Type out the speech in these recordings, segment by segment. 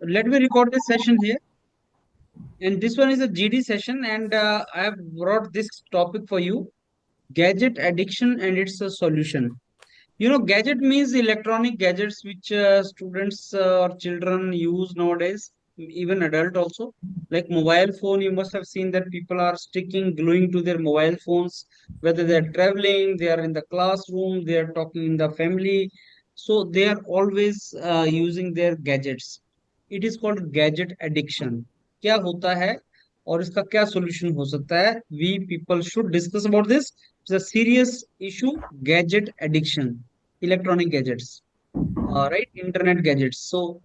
let me record this session here. And this one is a GD session, and I have brought this topic for you: gadget addiction and its solution. Gadget means electronic gadgets which students or children use nowadays, even adult also. Like mobile phone, you must have seen that people are sticking, gluing to their mobile phones, whether they are traveling, they are in the classroom, they are talking in the family. So they are always using their gadgets. It is called gadget addiction. क्या होता है और इसका क्या solution हो सकता है? We people should discuss about this. It's a serious issue: gadget addiction, electronic gadgets, right? Internet gadgets. So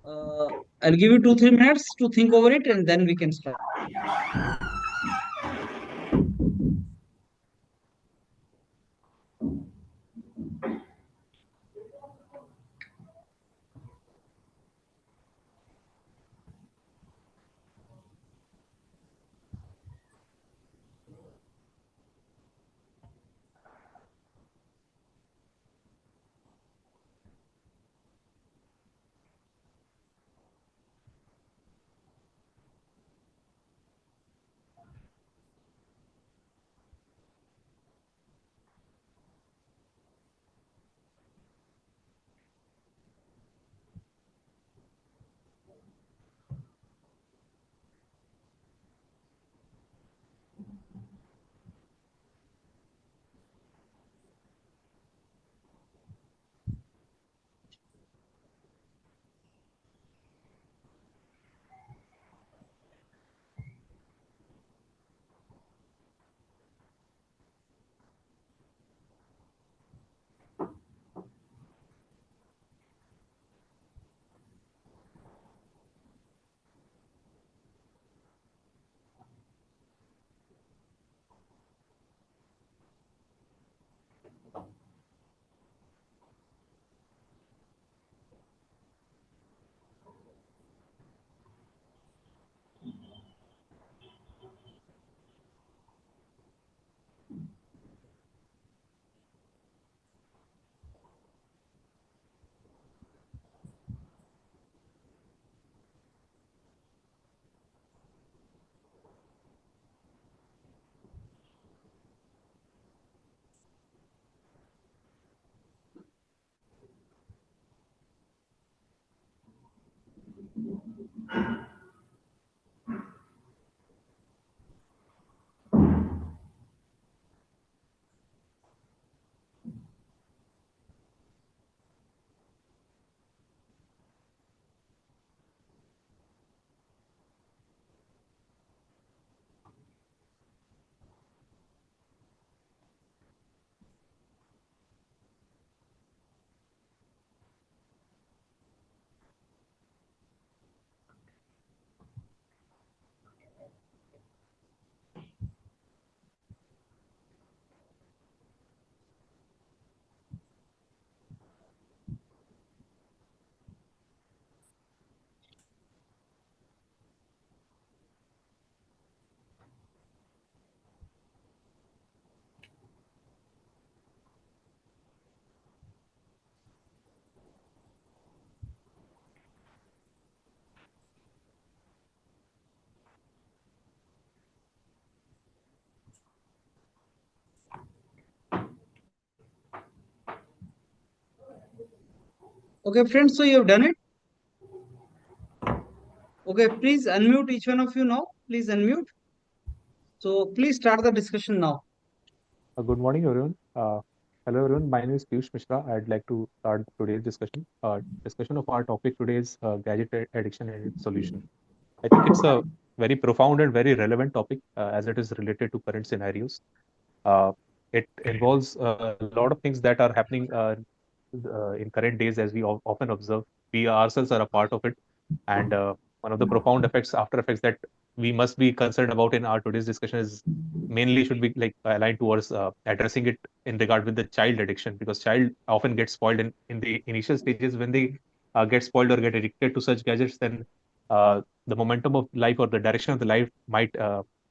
I'll give you 2-3 minutes to think over it, and then we can start. Okay, friends, so you've done it. Okay, please unmute each one of you now. Please unmute. So please start the discussion now. Good morning, everyone. Hello, everyone. My name is Piyush Mishra. I'd like to start today's discussion. Discussion of our topic today is gadget addiction and its solution. I think it's a very profound and very relevant topic as it is related to current scenarios. It involves a lot of things that are happening in current days, as we often observe. We ourselves are a part of it, and one of the profound effects, after effects that we must be concerned about in our today's discussion is mainly should be like aligned towards addressing it in regard with the child addiction, because child often gets spoiled in the initial stages. When they get spoiled or get addicted to such gadgets, then the momentum of life or the direction of the life might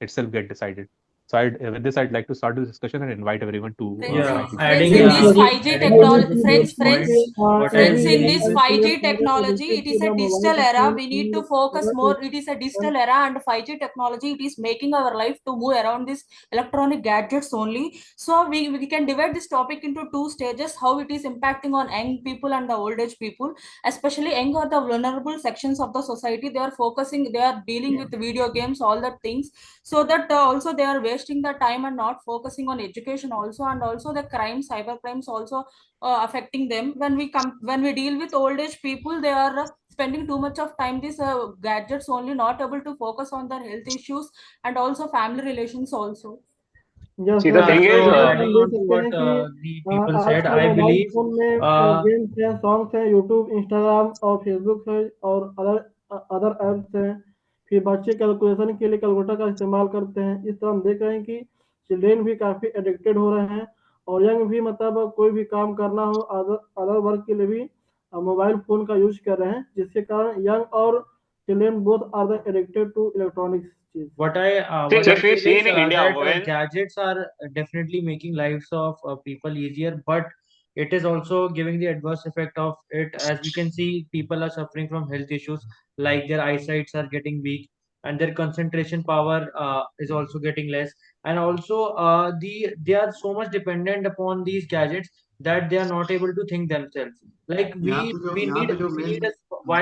itself get decided. With this, I'd like to start the discussion and invite everyone to Friends, Yeah, kindly friends, join. adding in this uh, 5G adding on technology, to friends, those friends, points, what I friends, in believe this is 5G technology, it is a digital era. We need to focus more. It is a digital era, and 5G technology, it is making our life to move around these electronic gadgets only. So we can divide this topic into two stages: how it is impacting on young people and the old age people, especially young or the vulnerable sections of the society. They are focusing, they are dealing with video games, all that things, so that also they are wasting the time and not focusing on education also, and also the crime, cyber crimes also affecting them. When we deal with old age people, they are spending too much of time these gadgets only, not able to focus on their health issues and also family relations also. Yes, See, the sir. thing is, So जैसे adding हम देख on to सकते what हैं कि the people said, आजकल I mobile believe phone में uh, games हैं, songs हैं, यूट्यूब, इंस्टाग्राम और फेसबुक है और अदर ऐप्स हैं। फिर बच्चे कैलकुलेशन के लिए कैलकुलेटर का इस्तेमाल करते हैं। इस तरह हम देख रहे हैं कि चिल्ड्रेन भी काफ़ी एडिक्टेड हो रहे हैं और यंग भी मतलब कोई भी काम करना हो अदर अदर वर्क के लिए भी मोबाइल फ़ोन का यूज़ कर रहे हैं, जिसके कारण यंग और children both are the addicted to electronics चीज़। see, what I if we feel see is in India, that when gadgets are definitely making lives of people easier, but it is also giving the adverse effect of it. As we can see, people are suffering from health issues, like their eyesights are getting weak, and their concentration power is also getting less, and also they are so much dependent upon these gadgets that they are not able to think themselves. Like we need a why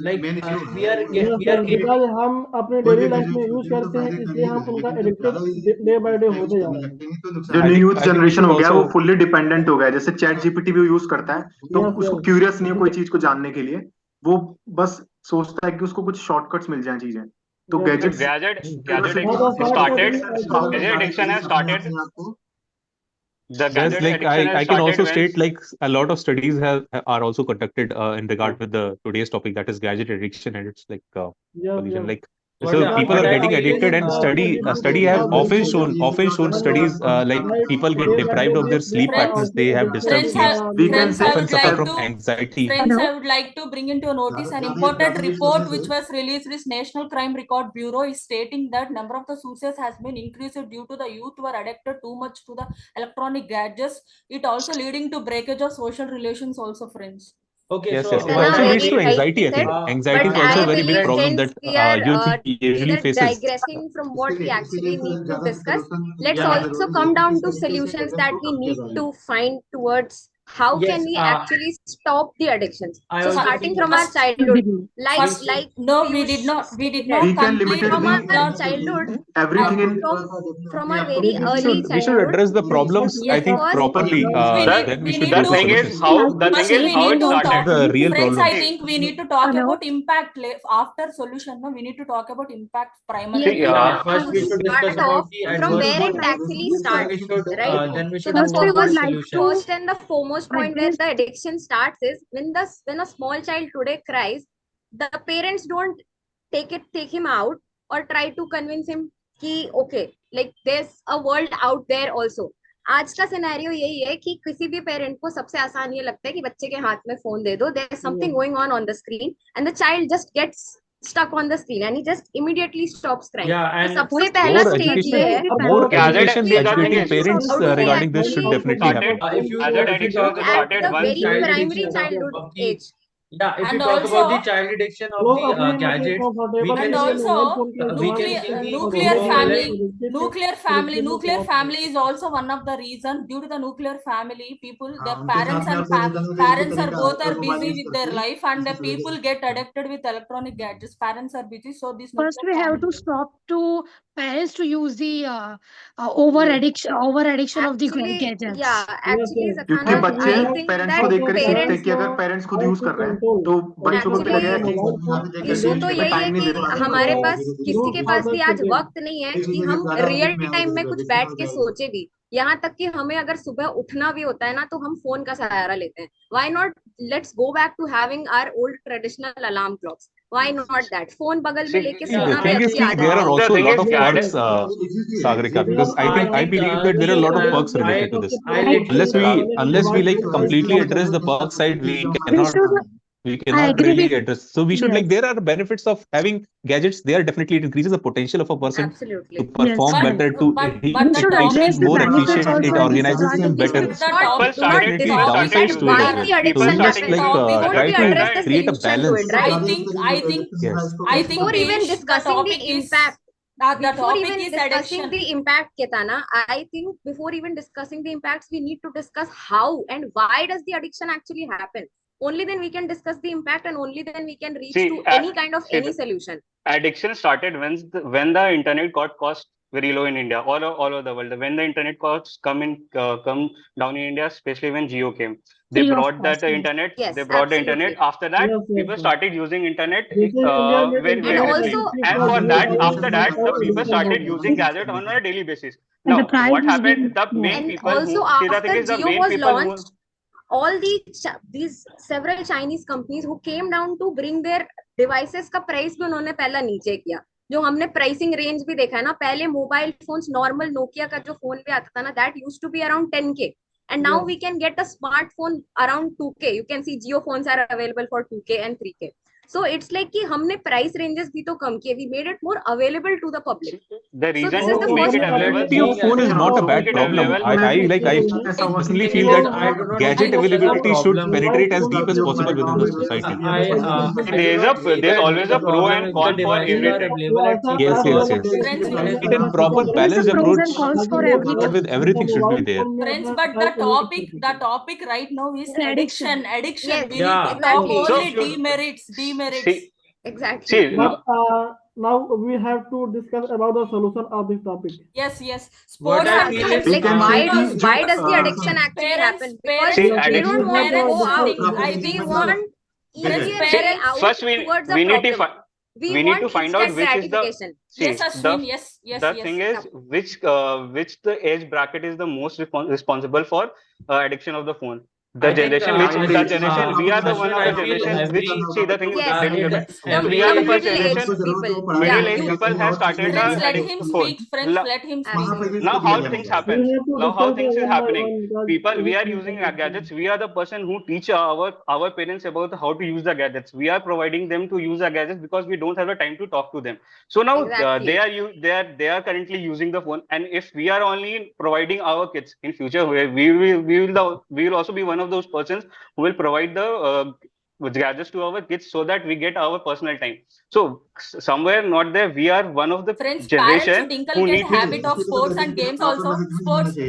like yes we are sir, creating. Because हम अपनी daily life में use करते हैं, इसलिए हम उनका addicted day by day होते जा रहे हैं। जो I new think youth I think we generation should हो गया है, वो also फुल्ली डिपेंडेंट हो गया है। जैसे चैट जीपीटी भी यूज करता है, तो यस, उसको यस। क्यूरियस नहीं है कोई चीज को जानने के लिए। वो बस सोचता है कि उसको कुछ शॉर्टकट्स मिल जाएं चीजें। तो yes, but yes. Gadgets gadget हाँ, तो shortcut started, he gadget actually addiction has started. The there's gadget like addiction has I can started also when state like a lot of studies are also conducted in regard with the today's topic, that is gadget addiction and its like yes, solution. Yes. Like What so Because people what are I getting feel is addicted, and study have ChatGPT often shown studies like right people get day by deprived day of their they sleep are friends patterns, also they have addicted disturbed friends to I, sleeps, we can friends say I often would suffer like from to anxiety. Friends, I would like to bring into notice an important report which was released. This National Crime Record Bureau is stating that number of the suicides has been increased due to the youth were addicted too much to the electronic gadgets. It also leading to breakage of social relations also, friends. Okay, Yes, so yes, it what Sana also I leads very to believe, anxiety. rightly I said, think anxiety but is also a I very big believe problem since that we are youth usually either faces. digressing from what we actually need to discuss, let's yeah, also come down to solutions that we need to find towards how can yes, we actually stop the addictions. I So also starting feel from our First, childhood, we first, like no, Piyush we did stated, we not can from limitedly completely our talk. childhood, everything in from our very देखिए we early should we should childhood, address the problems, I Yes, think, first properly. the Then we we should need go the for to thing is solutions. we how need it to Address started. talk. the real Friends, I problems. See, think we need to talk about impact after solution. No, we need to talk about impact see, primarily. yeah, first to we should discuss start about off the from adverse where it points. actually Then starts, we should right? So the move towards solutions. first and the foremost point where the addiction starts is when a small child today cries, the parents don't take him out or try to convince him कि okay, like there's a world out there also. आज का scenario यही है कि किसी भी parent को सबसे आसान ये लगता है कि बच्चे के हाथ में फोन दे दो, there is something going on the screen and the child just gets stuck on the screen and he just immediately stops crying. Yeah, तो and सबसे पहला More स्टेज education, ये है more gadget. education, See, the thing educating is, parents how do we regarding this should actually it definitely started. happen. Gadget if you addiction talk has at about started the the once. very child primary addiction childhood of the age. yeah, if you And talk about the also child addiction of लोग the अपने मतलब gadgets, we comfortable can and के लिए see mobile also phone का we इस्तेमाल can nuclear see करते हैं the और nuclear धीरे धीरे overwhelming. family addicted nuclear family addicted में nuclear समाप्त होते family हैं। is also one of the reason. Due to the nuclear family, people, their parents and parents are both are busy with their life, and the people get addicted with electronic gadgets. Parents are busy, so this First nuclear we have to family. stop to parents to use the over addiction of the Actually, gadgets. yeah, yes, actually, yes. क्योंकि Zathana, बच्चे I how think parents को that how देख to कर सीखते हैं parents कि अगर parents खुद हाउ यूज टू कर रहे हैं, कंट्रोल तो बच्चों को भी कंट्रोल लगेगा actually द कि mobile phone in issue there तो मैं यही है टाइम नहीं कि दे पा रहा। हमारे पास किसी के यूज पास आदत भी टू आज गेम। वक्त नहीं है कि हम रियल टाइम में कुछ बैठ के सोचे भी। यहाँ तक कि हमें अगर सुबह उठना भी होता है ना तो हम फोन का सहारा लेते हैं। Why not let's go back to having our old traditional alarm clocks. Why not that? Phone बगल में See, लेके See, the सोना भी thing is, अच्छी see, आदत there है। are the also a thing lot is, of yes, gadget. perks, yes. Sagarika, because because I I think believe that there are a lot of the perks related to सबसे this. I पहला let मुद्दा Unless है you कि we पहले हम unless we mobile like phone का completely इस्तेमाल address करें। the perk side, we We cannot should we I cannot agree really with address. So we should, like, yes, there are benefits of having gadgets. There definitely, it increases the potential of a person to Absolutely. yes. perform But better, to but We the it should makes topic him address the more benefits efficient, it also in this organizes So him discussion. we better. should the not top People do not started Definitely discussing that downsides to it why as using well. the So addiction we people must, started happens. like, using We won't try be to address the create a solution to it, balance. right? I think Yes. I think Before even Piyush, the discussing the topic is impact, the before topic even is discussing addiction. the impact, Ketana, I think before even discussing the impacts, we need to discuss how and why does the addiction actually happen. Only then we can discuss the impact, and only then we can reach see to any kind of see any the solution. addiction started when the internet got cost very low in India, all over the world. When the internet costs come down in India, especially when Geo came, they Free of brought that cost, yes. internet. They Yes, brought the internet. absolutely. After that, Yes, yes, people yes. started using internet This is India get very And very internet heavily. also, free And for for great that, addiction after that, the or people addiction started हो गया. using gadget on a daily basis. And the Now, price what is happened? being The small. main and people also who see the thing after is the Geo main was people who launched, all these several Chinese companies who came down to bring their devices का price भी उन्होंने पहला नीचे किया. जो हमने pricing range भी देखा है ना, पहले मोबाइल फोन्स नॉर्मल नोकिया का जो फोन भी आता था ना, that used to be around 10K, and now Yes. we can get a smartphone around 2K. You can see Jio phones are available for 2K and 3K. So it's like कि हमने price ranges भी तो कम किए. We made it more available to the public. the So reason this is to the make first it point. available. Availability of Being phone is The not a reason to bad make it problem. available. I personally feel that I do not gadget see this as a availability should problem. penetrate as deep as possible within the society. I do not see There's that always the a pro problem and is the con for devices are everything. available at cheaper Yes, yes, cost. yes. Friends, It in proper There is a balanced pros and approach cons for everything. with everything should be there. friends, but the topic right now is The addiction. addiction. Yes, We need Yeah. to talk exactly. only So, demerits. see, Exactly. no, But now we have to discuss about the solution of this topic. Yes. What Sports I Yeah, and feel so games. is, like why does the addiction actually happen? Because see, they addiction. don't want to Parents, go I out. think We want friends, easier way See, parents. out first towards the we need to problem. We we need to want find out instant which is the gratification. Yes, see Ashwin. Yes. the thing is which the age bracket is the most responsible for addiction of the phone. The I think generation which the this generation we are the one Ashwin, of the I feel generation which see the thing is Yes, let me The, get the we are the first middle aged generation. people. Yeah, Middle aged you people have started friends, let addiction him to phone. speak. Friends, let him speak. absolutely. Now how things We happen, have to now how discuss things is one by happening, one because people we are everything using is gadgets, we are the person who teach our parents about how to use the gadgets, we are providing them to use the gadgets because we don't have the time to talk to them. So now Exactly. they are currently using the phone, and if we are only providing our kids in future, we will also be one of those persons who will provide the gadgets to our kids so that we get our personal time. So somewhere not there, we are one of the Friends, parents should generation who inculcate need to. habit of sports and games also.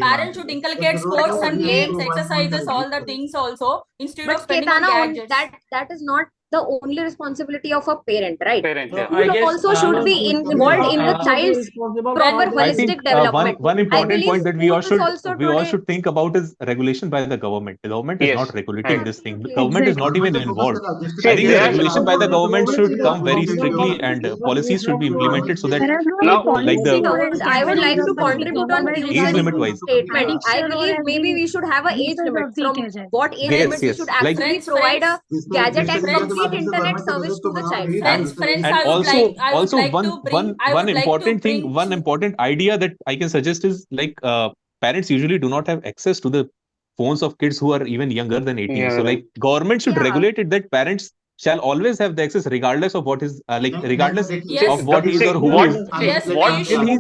Parents should inculcate But sports and only, games, exercises, all the things also instead of but spending on Ketana, on gadgets. that is not the only responsibility of a parent, right? Parents, so yeah. I School guess also should be involved in the child's proper I think holistic development. one I important believe point that schools also we all today. should think about is regulation by the government. The government is not Yes, regulating right. this thing. The Absolutely. government is Exactly. not even involved. I See, think the they are regulation by the government should come very strictly, and policies should be implemented so that, There is no any now like, policy the or Students, I would like guidelines to of the contribute on government age Piyush's limit regarding wise. statement. I addiction or believe maybe every we should have a age usage limit. of the From gadget. what age Yes, limit we yes. should Like, actually provide a gadget and Friends, complete internet service to the child. friends, and I would also like to bring, I one would like to important thing, bring. one important idea that I can suggest is, like, parents usually do not have access to the phones of kids who are even younger than 18. So, Yeah, like, government should Yeah, regulate it that parents shall always have the access regardless of what is regardless Yes, of what he is or see who he what is. yes, what Piyush. Till he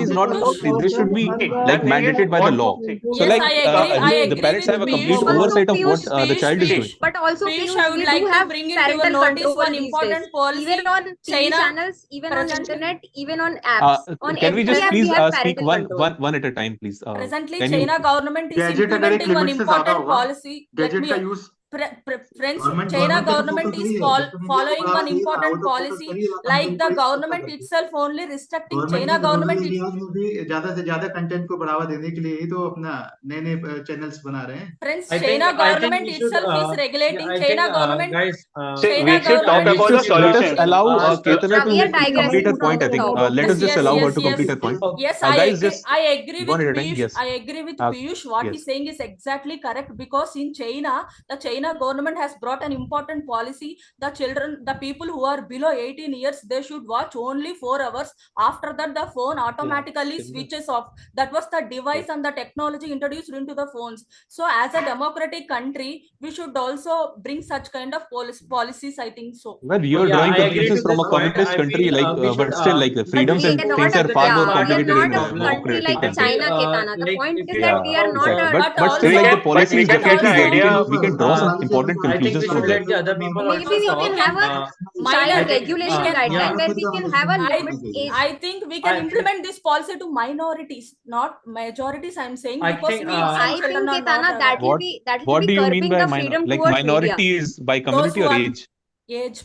is not Piyush. 18, this should be, see like, the thing is mandated by the what law. So, Yes, like, I the agree parents with have a complete Piyush. also oversight of what Piyush, the child is doing. Piyush, but also Piyush, I Piyush, would we like do to have bring into your parental notice control one these days. important policy. Even on TV China channels, even on presently, internet, even on apps, on Can we every just app please we have speak parental control. one at a time, please? presently Can you? China government is gadget अगर एक implementing one limit से ज्यादा important होगा, policy. Let gadget me, का use friends, government China government पे तो government focus is करी है, सोशल मीडिया को following बढ़ावा one दे रहा है, वो important तो फोकस policy, करिए like कंटेंट the को इकट्ठा government करके। itself only restricting government China के government. जरूरी लिहाज में भी ज्यादा से ज्यादा कंटेंट को बढ़ावा देने के लिए ही तो अपना नए नए चैनल्स बना रहे हैं। Friends, I China think government we should itself is regulating. I China think government, guys see China we should talk government we is about the should Let us solution. allow Ketana Yeah, we are to complete her digressing point. from I the think topic. let us just allow her to complete her point. Yes, Guys, just I agree one with at a time. Piyush. Yes. I agree with Piyush. What Yes. he's saying is exactly correct, because in China, the China China government has brought an important policy. The people who are below 18 years, they should watch only 4 hours. After that, the phone automatically switches off. That was the device and the technology introduced into the phones. So as a democratic country, we should also bring such kind of policies, I think so. Well, you're Yeah, drawing I agree comparisons to from this a point. communist I country, feel like, we should, but still, like, But freedoms we and are things not are far more we are complicated not in a country democratic like countries. China, Ketana. The like point if is we that talk we are about not Exactly. a But still, also, like, the but we policies can get the definitely there. idea. We can draw some important I think we conclusions should from there. let the other people maybe also we also we can talk. have can a minor I child think we regulation can guideline yeah, where we can have a limit age. I think we can I feel implement this policy to minorities, not majorities. I'm saying I because think we No, some I children think are not Ketana aware. that will What be do you mean curbing by the freedom towards media. minority is by Those community who or are age? age.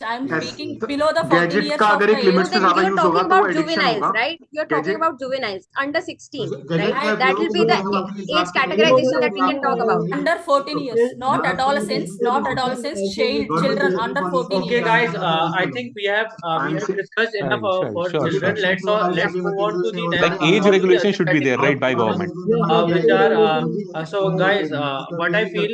I'm Yes, speaking तो below the 14 gadget years का of अगर the एक age. Limit से So then ज्यादा you're use होगा talking तो वो about addiction juveniles, होगा. right? You're talking gadget about juveniles under 16, right? Gadget का That will be the age categorization that we can talk about. Under 14 years, not adolescents, children under 14 okay, years. guys. I think I we am have say discussed enough Sure, for sure, children. sure. Let's move on to the Like, next. age Move on to the regulation other should be there, category right, of by students, government. which are so guys. What I feel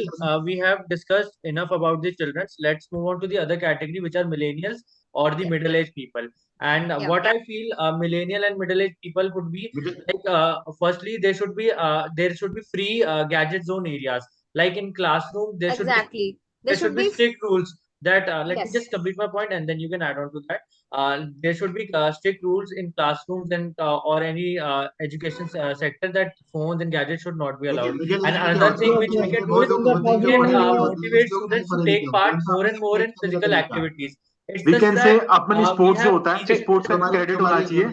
we have discussed enough about the children. Let's move on to the other category, which are millennials or the Yeah, middle-aged people. And yeah, what I feel millennial and middle-aged people would be like. Firstly, there should be free gadget zone areas. Like in classroom, exactly. There there should should be be strict rules that let me yes. just complete my point and then you can add on to that. There should be strict rules in classrooms and or any education sector that phones and gadgets should not be allowed. And another thing which we can do is In the we classroom can only, motivate students to take part more and more in physical activities. It's we just can say that अपन we sports जो have होता है teachers. Sports का credit होना चाहिए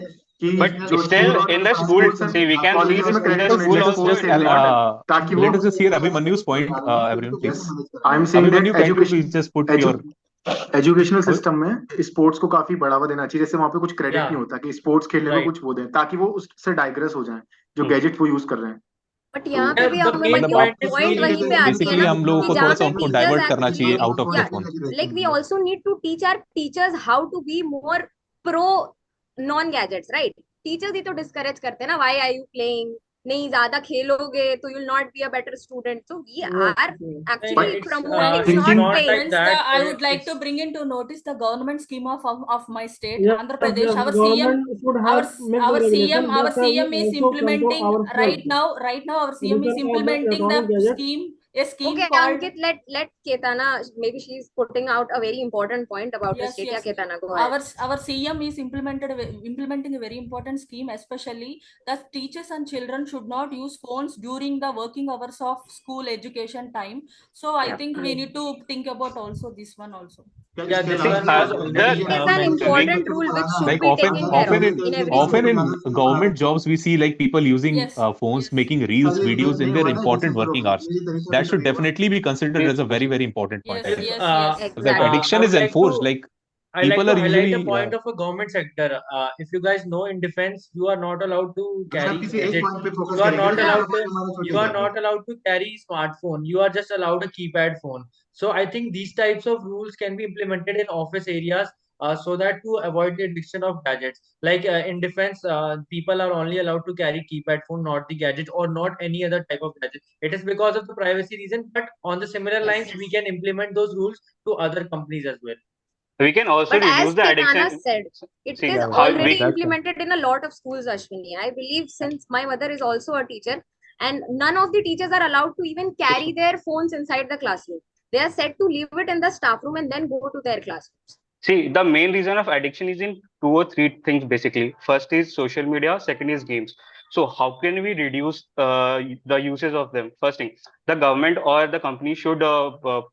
कि But जो still, school in the school, sports see, and we can see colleges this में in the क्रेडिट school होना Let us चाहिए also. just It's sports not. ताकि वो let us just hear Abhimanyu's point, everyone, please. I am saying that Abhimanyu, can you please just put your educational system में sports को काफी बढ़ावा देना चाहिए जैसे वहां पे कुछ क्रेडिट नहीं Yeah, होता कि स्पोर्ट्स खेलने को right. कुछ वो दें ताकि वो उससे डाइग्रेस हो जाए जो Hmm. गैजेट वो यूज कर रहे हैं. बट तो यहाँ पे भी The हमें main मतलब वही आप point is we point need वहीं पे to आती है बेसिकली ना हम लोगों कि को थोड़ा जहाँ सा पे उनको टीचर्स डाइवर्ट करना चाहिए actually out of the phone. like we also need to teach our teachers how to be more pro non gadgets, right? Teachers ही तो discourage करते हैं ना, why are you playing, नहीं ज्यादा खेलोगे तो you will not be a better student. So we are actually It's promoting, it's it's not Thinking not playing. like Hence, that. I would like It's to bring into notice the government scheme of my state, yes, Andhra Pradesh. yes, government should have make the regulation Our just as we CM is also control implementing ourselves. Right now, our CM is Reduction of the implementing the electronic gadgets. a scheme Okay, called. Ankit, let Ketana, maybe she's putting out a very important point about the Yes, state. yes. Yeah, Ketana, go ahead. Our CM is implementing a very important scheme, especially that teachers and children should not use phones during the working hours of school education time. So I Yeah. think we need to think about also this one also. yeah, this See, one was already It is an mentioned. important rule which should Like, be taken care of in every school. often in government jobs we see like people using Yes, phones, yes. making reels, videos in their important working hours. That should definitely be considered as a very, very important point, I Yes, think. yes, Uh, yes. Because that Exactly. addiction I is would like enforced. to Like, I like people to are highlight a usually point of a government sector. If you guys know, in defense, you are not allowed to carry gadget. You are not allowed to. You are not allowed to carry smartphone. You are just allowed a keypad phone. So I think these types of rules can be implemented in office areas. So that to avoid the addiction of gadgets, like in defense, people are only allowed to carry keypad phone, not the gadget or not any other type of gadget. It is because of the privacy reason. But on the similar Yes. lines, we can implement those rules to other companies as well. We can also But as reduce the Ketana addiction. said, it See, is yeah, how already we. exactly. implemented in a lot of schools, Ashwini. I believe since my mother is also a teacher, and none of the teachers are allowed to even carry their phones inside the classroom. They are said to leave it in the staff room and then go to their classrooms. See, the main reason of addiction is in two or three things basically. First is social media, second is games. So, how can we reduce the uses of them? First thing, the government or the company should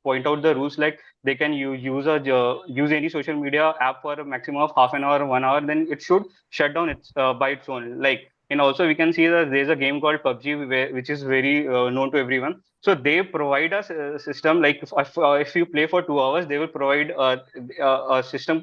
point out the rules like they can use any social media app for a maximum of half an hour, 1 hour, then it should shut down its by its own. Like, and also we can see that there's a game called PUBG which is very known to everyone. So they provide us a system like if you play for 2 hours, they will provide a system.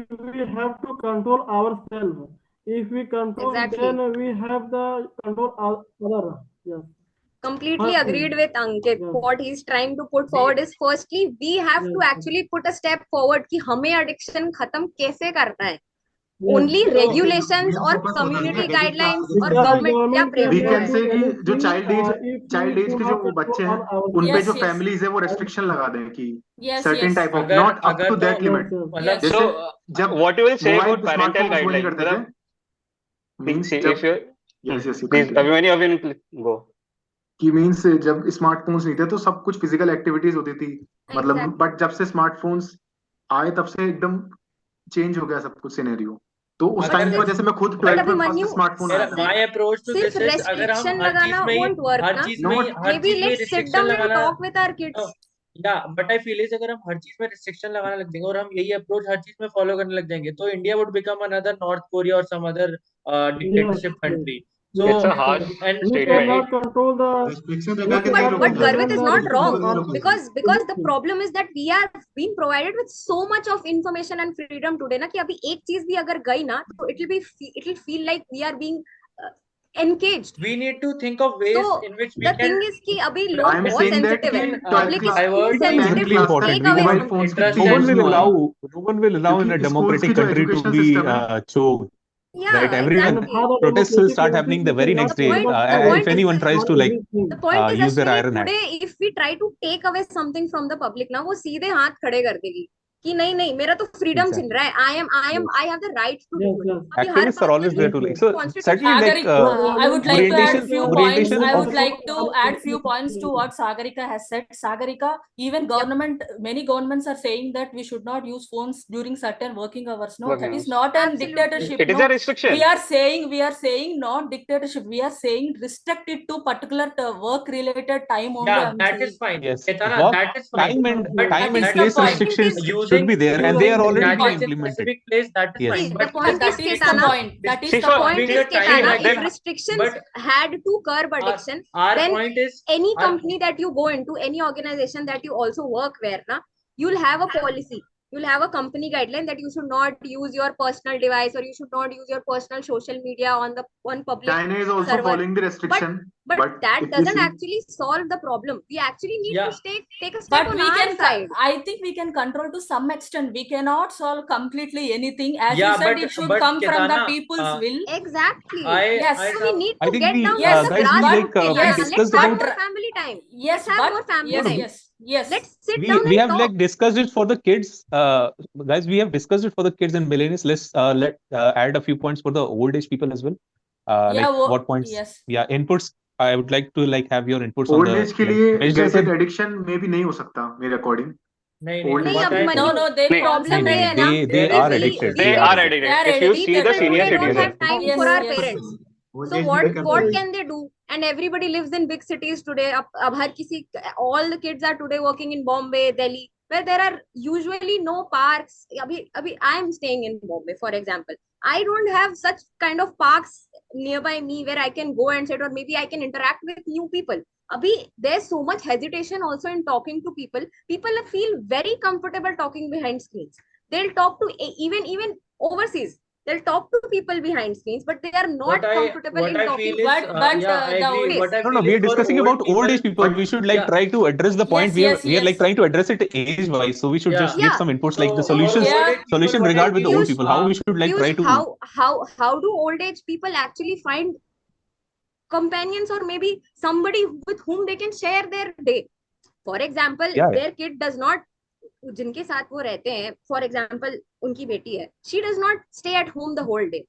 we have to control ourselves. If we control, Exactly. then we have the control other. Yes. completely Firstly, agreed with Ankit. yes. What he's trying to put forward is, firstly, we have to Yes. actually put a step forward कि हमें addiction खत्म कैसे करना है. Yes. Only So, regulations main or focus होता है community basic guidelines class or Because government क्या government frame we हुआ can है. say कि जो anything child age if के we जो do not बच्चे हैं control on उन पे Yes, जो yes. families है वो restriction लगा दें कि Yes, certain yes. type of अगर not up अगर to तो that limit. Yes. जैसे So, जब what you will say mobile about parental smartphones वो नहीं guidelines? करते थे मतलब मींस see, जब if you yes yes you please, continue Abhimanyu, go. कि मींस जब स्मार्टफोन्स नहीं थे तो सब कुछ फिजिकल एक्टिविटीज होती थी मतलब Exactly. बट जब से स्मार्टफोन्स आए तब से एकदम चेंज हो गया सब कुछ सिनेरियो तो उस अगर टाइम पर जैसे मैं खुद But 12th में फर्स्ट Abhimanyu, स्मार्टफोन आया था my approach to सिर्फ this is अगर हम restriction हर चीज लगाना में ही won't work हर ना. चीज में ही Not- हर Maybe चीज में let's sit restriction down and लगाना talk with our kids. या बट आई फील इज अगर हम हर चीज में रिस्ट्रिक्शन लगाने लग जाएंगे और हम यही अप्रोच हर चीज में फॉलो करने लग जाएंगे तो India would become another North Korea और some other dictatorship country so It's a harsh and we statement. cannot control the restriction we लगा के cannot नहीं But रोकेगा Garvit is control not the wrong restriction because the problem is that we are being provided with so much of information and freedom today ना कि अभी एक चीज भी अगर गई ना तो it will feel like we are being encaged. we need to think of ways So in which we the can thing is कि अभी I लोग am बहुत saying that sensitive कि है. 12th Public is class too 10th sensitive really to important. take We away mobile want- phones की interest no one चीजें will and allow no one will allow in a क्योंकि schools की democratic जो country to education be system है choked. Yeah, Right, everyone exactly. how the protests will democratic start country happening the will very not next day. The point- the If point anyone is- tries to like everything. The point is use their Ashwini, iron hand. today if we try to take away something from the public ना वो सीधे हाथ खड़े कर देगी कि नहीं नहीं मेरा तो फ्रीडम Exactly. छिन रहा है. I have the right to do Yes, it. yes. अभी हर Activists are बात always पे there to like so Constitution- certainly like I would like to add few points. orientation I of would like to add few points to what Sagarika has said. Sagarika, even government, many governments are saying that we should not use phones during certain working hours. No, that is not a Absolutely. dictatorship. It is No, a restriction. we are saying not dictatorship. We are saying restrict it to particular work related time only. yeah I'm that saying. is fine. yes Ketana, work that is fine. time and But time and that is place the point. restrictions using should be there and they are already being gadgets in implemented. specific place that is Yes. fine. See, But the point that is is the Ketana. point. That is See, the so- point. Point See, is Ketana, see, if then- restrictions but had to curb addiction, our then point is any our- company that you go into, any organization that you also work where na, you'll have a policy. You'll have a company guideline that you should not use your personal device or you should not use your personal social media on public China is also server. following the restriction But that if we doesn't see- actually solve the problem. We actually need Yeah. to take a step But on we our can, side. I think we can control to some extent. We cannot solve completely anything. As Yeah, you said, but- it should but come from the Ketana, people's will. Exactly. Yes. So we need I to think get we down yes, to the guys we grassroots. like we yes, discussed let's have about more family time. Yes, Let's have but more family yes, time. yes. Let's sit we down and have talk. like discussed it for the kids guys we have discussed it for the kids and millennials. Let's let add a few points for the old age people as well Yeah, like what points yes. yeah inputs I would like to like have your inputs on old the age के like लिए Meshra gadget said addiction में भी नहीं हो सकता मेरे according नहीं Old नहीं age अभी के- मनी No, they नहीं, problem concentrate. ये है ना they कि are we- addicted. we They don't- are addicted. They are If you addicted. see the people senior today don't citizens, have time Yes, for our yes. parents. वो So चीज what नहीं करते। can they do? And everybody lives in big cities today. अब हर किसी all the kids are today working in Bombay, Delhi, where there are usually no parks. अभी I am staying in Bombay, for example. I don't have such kind of parks nearby me where I can go and sit or maybe I can interact with new people. Abhi, there's so much hesitation also in talking to people. People feel very comfortable talking behind screens. They'll talk to even overseas. They'll talk to people behind screens, but they are not comfortable in what I talking. feel is, But, yeah, I the agree. old- What I no feel we is are for discussing old about old age people but- we should like yeah. try to address the point Yes, we are like yes. trying to address it age wise so we should Yeah. just give Yeah. some inputs So, like the for solutions Yeah. old age people, solution what I regard with the feel old is, people how we should like try Piyush, to how do old age people actually find companions or maybe somebody with whom they can share their day? For example, Yeah. their kid does not, जिनके साथ वो रहते हैं, for example, उनकी बेटी है, she does not stay at home the whole day.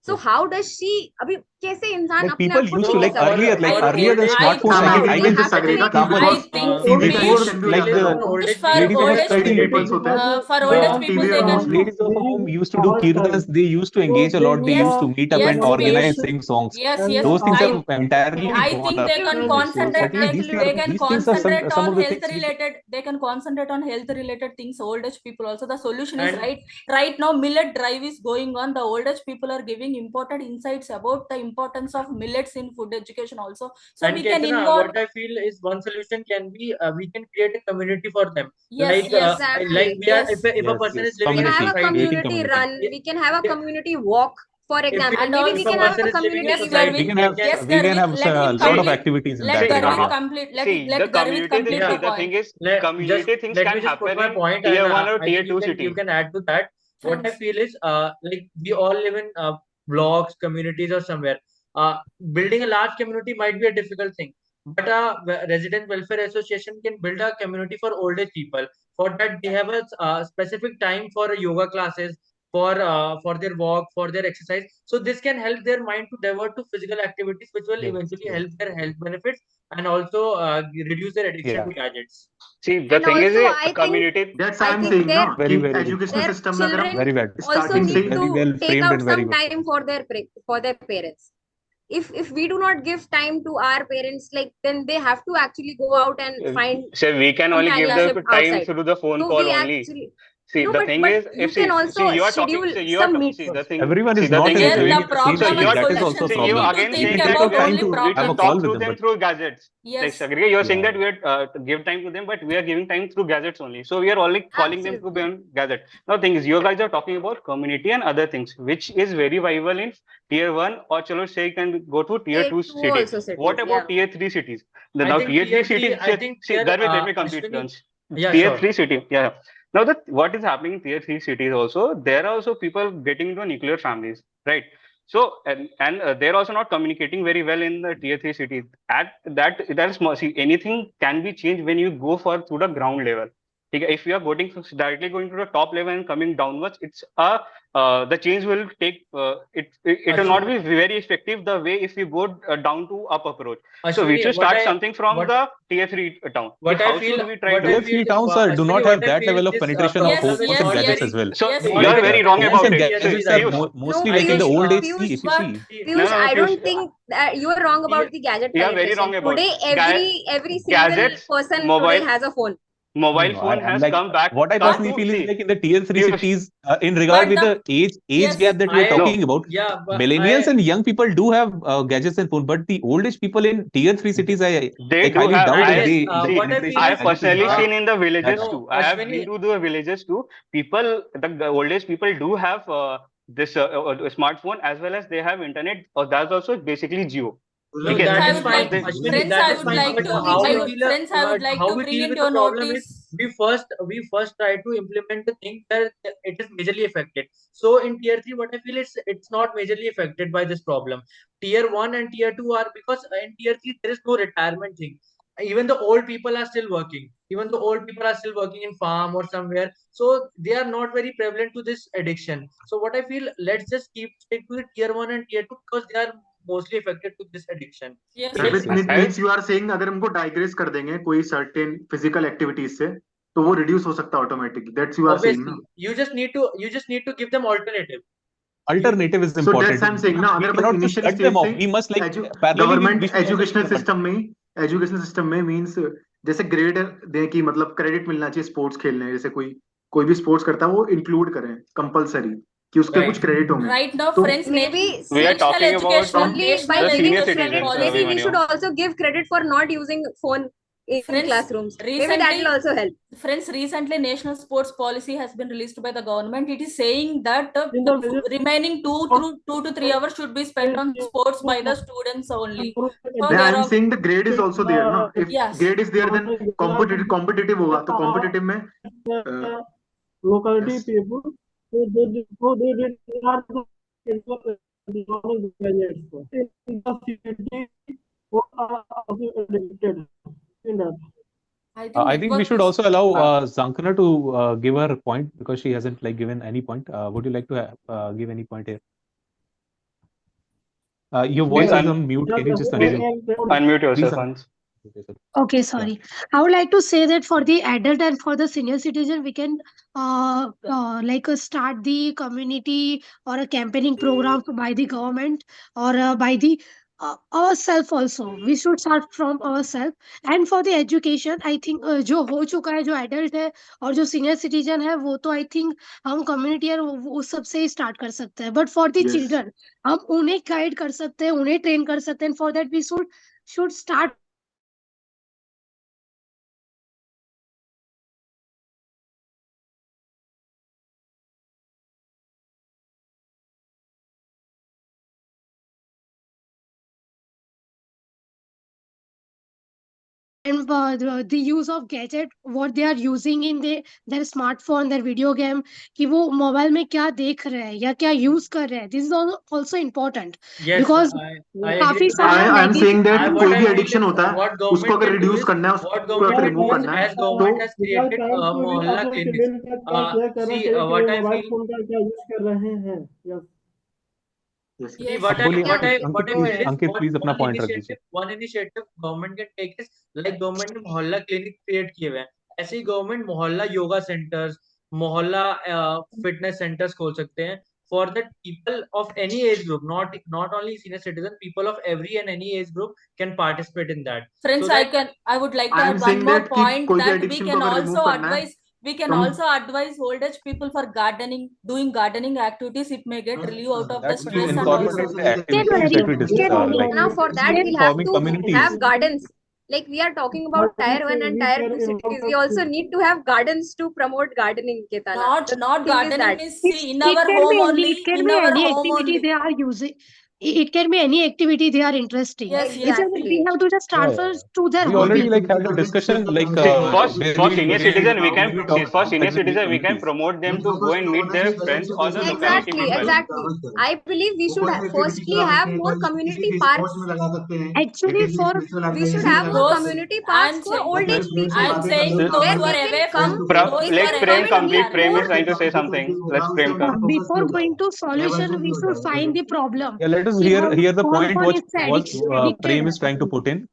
So how does she? अभी कैसे इंसान like अपने people आप को used to take like care? earlier I earlier than think- smartphones हाँ, I मैं can agree just with Sagarika कि example I because think TV Piyush, before can be like like the the for ladies old of age studying people, rituals होते हैं for old age the people, TV they can. ladies of home used to do kirtans they used to engage a lot they Yes, used to meet up yes, and Piyush. organize sing songs Yes, yes. those things I have entirely I gone think up they can so concentrate. certainly They can these things are concentrate some on of the health things related. They can concentrate on health related things. Old age people also. The solution is And- right now. Millet drive is going on. The old age people are giving important insights about the importance of millets in food education also. So and we can Ketana, involve. what I feel is one solution can be we can create a community for them. Yes, Like yes, Exactly. like we are yes. if a Yes, person yes. is living We in can a have a Community, society, creating community community. run. We can have a Yeah. community walk For example, And maybe we also, can have a person is living in community yes, event. society, Garvit, yes, we can Garvit, have let him a lot of complete. activities in Let that Garvit regard. complete. See, Let the Garvit community, complete see, the yeah. the thing point. is, Just community things let can me just put happen my in point, tier and 1 or I tier think 2 you city. can add to that. What I Thanks. feel is like we all live in blocks, communities, or somewhere. Building a large community might be a difficult thing, but a resident welfare association can build a community for old age people. For that, they have a specific time for yoga classes, for their walk, for their exercise. So this can help their mind to divert to physical activities, which will Yes, eventually yes. help their health benefits and also reduce their addiction Yeah. to gadgets. See, the And thing is, also, a community. That's I I'm think saying ना Very, कि very good. educational their system में अगर हम children Very well. also starting से need he Very well to take framed out and very some good. time for their parents. If we do not give time to our parents, like, then they have to actually go out and find So we can only give the companionship time outside. through the phone So call we only. actually, See, no, the but thing is, you if can see, also you are talking, schedule see, you are some talking, meets see, the also. thing, Everyone see, is the not thing in is, Here, doing the the same so problem thing. you and are, That is also solution. a see, We you problem. need to again We think saying can that take about we out have time only to, to we have a should problem. call talk with through them, them but through gadgets. Like, Yes, Sagrika, you're saying yeah, that we are give time to them, but we are giving time through gadgets only. So we are only calling them to be Absolutely. on gadget. Now, thing is, you guys are talking about community and other things, which is very viable in tier 1, or chalo say you can go to tier Tier 2 2 city. also What cities, yeah. about tier 3 cities? I Now think tier 3 tier three. cities, I think see, tier Garvit, let me complete Ashwini. once. Yeah, Tier sure. 3 city, yeah. Now that what is happening in tier 3 cities also, there are also people getting into nuclear families, right? So and they're also not communicating very well in the tier 3 cities. At that is small. See, anything can be changed when you go for to the ground level. Okay, if you are going directly going to the top level and coming downwards, it's a the change will take it will not Ashwini, be very effective the way if you go down to up approach. So we Ashwini, should start something from what the tier 3 town. what I How feel should we try what to? I tier feel 3 towns do Ashwini, not what have I that feel level of this penetration of yes, problem is phones and yes, not gadgets yes, as very well. So yes, you not are Garvit. very wrong Phones about and it. TSC gadgets are level. You No, mostly like in the Piyush, old age. Piyush, If you see, Piyush, no, I Piyush, don't think that you are wrong about the gadget you are very wrong penetration. about Today, every single gadgets, person today mobile has a phone. no, mobile no. phone I'm has like come back, what I come But personally to feel is see. like in the tier 3 Piyush, cities, in regard but with the the age yes, gap that we are I talking no. about. yeah, but Millennials and young people do have gadgets and phone, but the old age people in tier 3 cities, I They like do highly have. doubt if I they the see. what I penetration feel I of have is gadgets is personally that seen in the villages high. too. no, I have been Ashwini. to the villages too. People, the old age people do have this smartphone as well as they have internet. Or that's also basically Geo. No, Okay, friends, that I is would now fine, like they, Ashwini. friends, That I is would fine. like But to how I we would, deal, friends, I would like how to we bring deal with into the your problem is notice. we first try to implement the thing that it is majorly affected. So in tier three, what I feel is it's not majorly affected by this problem. Tier one and tier two are because in tier three there is no retirement thing. Even the old people are still working. Even the old people are still working in farm or somewhere. So they are not very prevalent to this addiction. So what I feel, let's just keep stick to the tier one and tier two because they are mostly affected to this addiction. Yes, okay. Garvit, yes, yes. means you are saying अगर हमको digress कर देंगे कोई certain physical activities से तो वो reduce हो सकता है automatically. That's you are saying ना. Obviously, you just need to give them alternative. You Alternative is So that's important. I'm saying ना We अगर अपन cannot just initial cut them stage off. से We must like edu parallelly government we should also educational develop. system में means जैसे grade दें कि मतलब credit मिलना चाहिए स्पोर्ट्स खेलने में जैसे कोई भी स्पोर्ट्स करता है वो इंक्लूड करें कंपलसरी कि उसके कुछ right. क्रेडिट होंगे Right now, तो friends, Maybe We are national talking about education, only by the national senior giving education citizens, maybe we policy. should Abhimanyu. also give credit for not using phone in Friends, classrooms. Maybe that will recently, also help. recently, national sports policy has been released by the government. It is saying that in the the visit remaining 2 to 3 hours should be spent on sports by the students only. So मैं there I am are, saying the grade is also there ना if yes, grade is there then competitive होगा तो competitive में locality yes people so they did not gadgets in the city who are also addicted in that. I think I think we network should is. also allow Zankana to give her point because she hasn't like given any point. Would you like to give any point here? Your Please, voice is on mute. Yeah, Can you just please unmute? unmute Please yourself, unmute. Hans. Okay, Yeah. sorry. I would like to say that for the adult and for the senior citizen, we can start the community or a campaigning program by the government or by the ourselves also. We should start from ourselves. And for the education, I think जो हो चुका है जो adult है और जो senior citizen है वो तो I think हम community और उस सब से ही start कर सकते हैं. But for the yes children, हम उन्हें guide कर सकते हैं, उन्हें train कर सकते हैं. And for that we should start and the use of gadget, what they are using in their smartphone, their video game, कि वो मोबाइल में क्या देख रहे हैं या क्या यूज कर रहे हैं. This is also important Yes, because I agree काफी with सारा that. I am saying negative. That What कोई I भी feel एडिक्शन is होता है what उसको government अगर can do रिड्यूस is करना है what उसको government अगर can रिमूव do is करना है as तो government has फिलहाल created पेरेंट्स को भी mohalla अपने clinics. चिल्ड्रन का क्या केयर करना See, चाहिए कि what वो I मोबाइल feel. फोन का क्या यूज कर रहे हैं. Yes. Yes See, Yes. what I बोलिए what I Ankit, what I Go feel ahead. is Ankit please अपना पॉइंट रख दीजिए. one initiative government can take is like government ने मोहल्ला क्लिनिक क्रिएट किए हुए हैं. ऐसे ही गवर्नमेंट मोहल्ला योगा सेंटर्स, मोहल्ला फिटनेस सेंटर्स खोल सकते हैं for that people of any age group, not only senior citizen, people of every and any age group can participate in that. Friends, So that I would like to I am add one saying more that कि point कोई भी that addiction को अगर remove करना है we can तुम also advise old age people for gardening, doing gardening activities. It may get relief out of the That will stress and incorporate also. the Can activities vary. that we Can discuss, vary. like Now for that Can we'll have forming to communities. have gardens. Like we are talking about tier 1 and tier 2 cities, we also need to have gardens to promote gardening, Ketana. Not The not thing is gardening that means, see, in it our can home be any, only. it can In be our any home activity only. they are using. It can be any activity they are interesting. Yes, It's just that we exactly. have to just Yeah, transfer yeah. to their We hobby. already like had a discussion like See, where for we senior where citizen, we can we talk for about senior the citizen we can communities. promote them to go and meet their friends or the locality Exactly, people. exactly. I believe we should firstly have more community parks. Actually, for We should have more those community parks I'm for saying, old age people I'm saying those where who are they away can from come, those we who Let are can away Prem come from meet complete. Prem more. is trying to say something. Let's Prem come. before going to solution, we should find the problem. Yeah, let us कि hear हम hear the कौन point कौन what इससे was addicted Prem है. is trying to put in.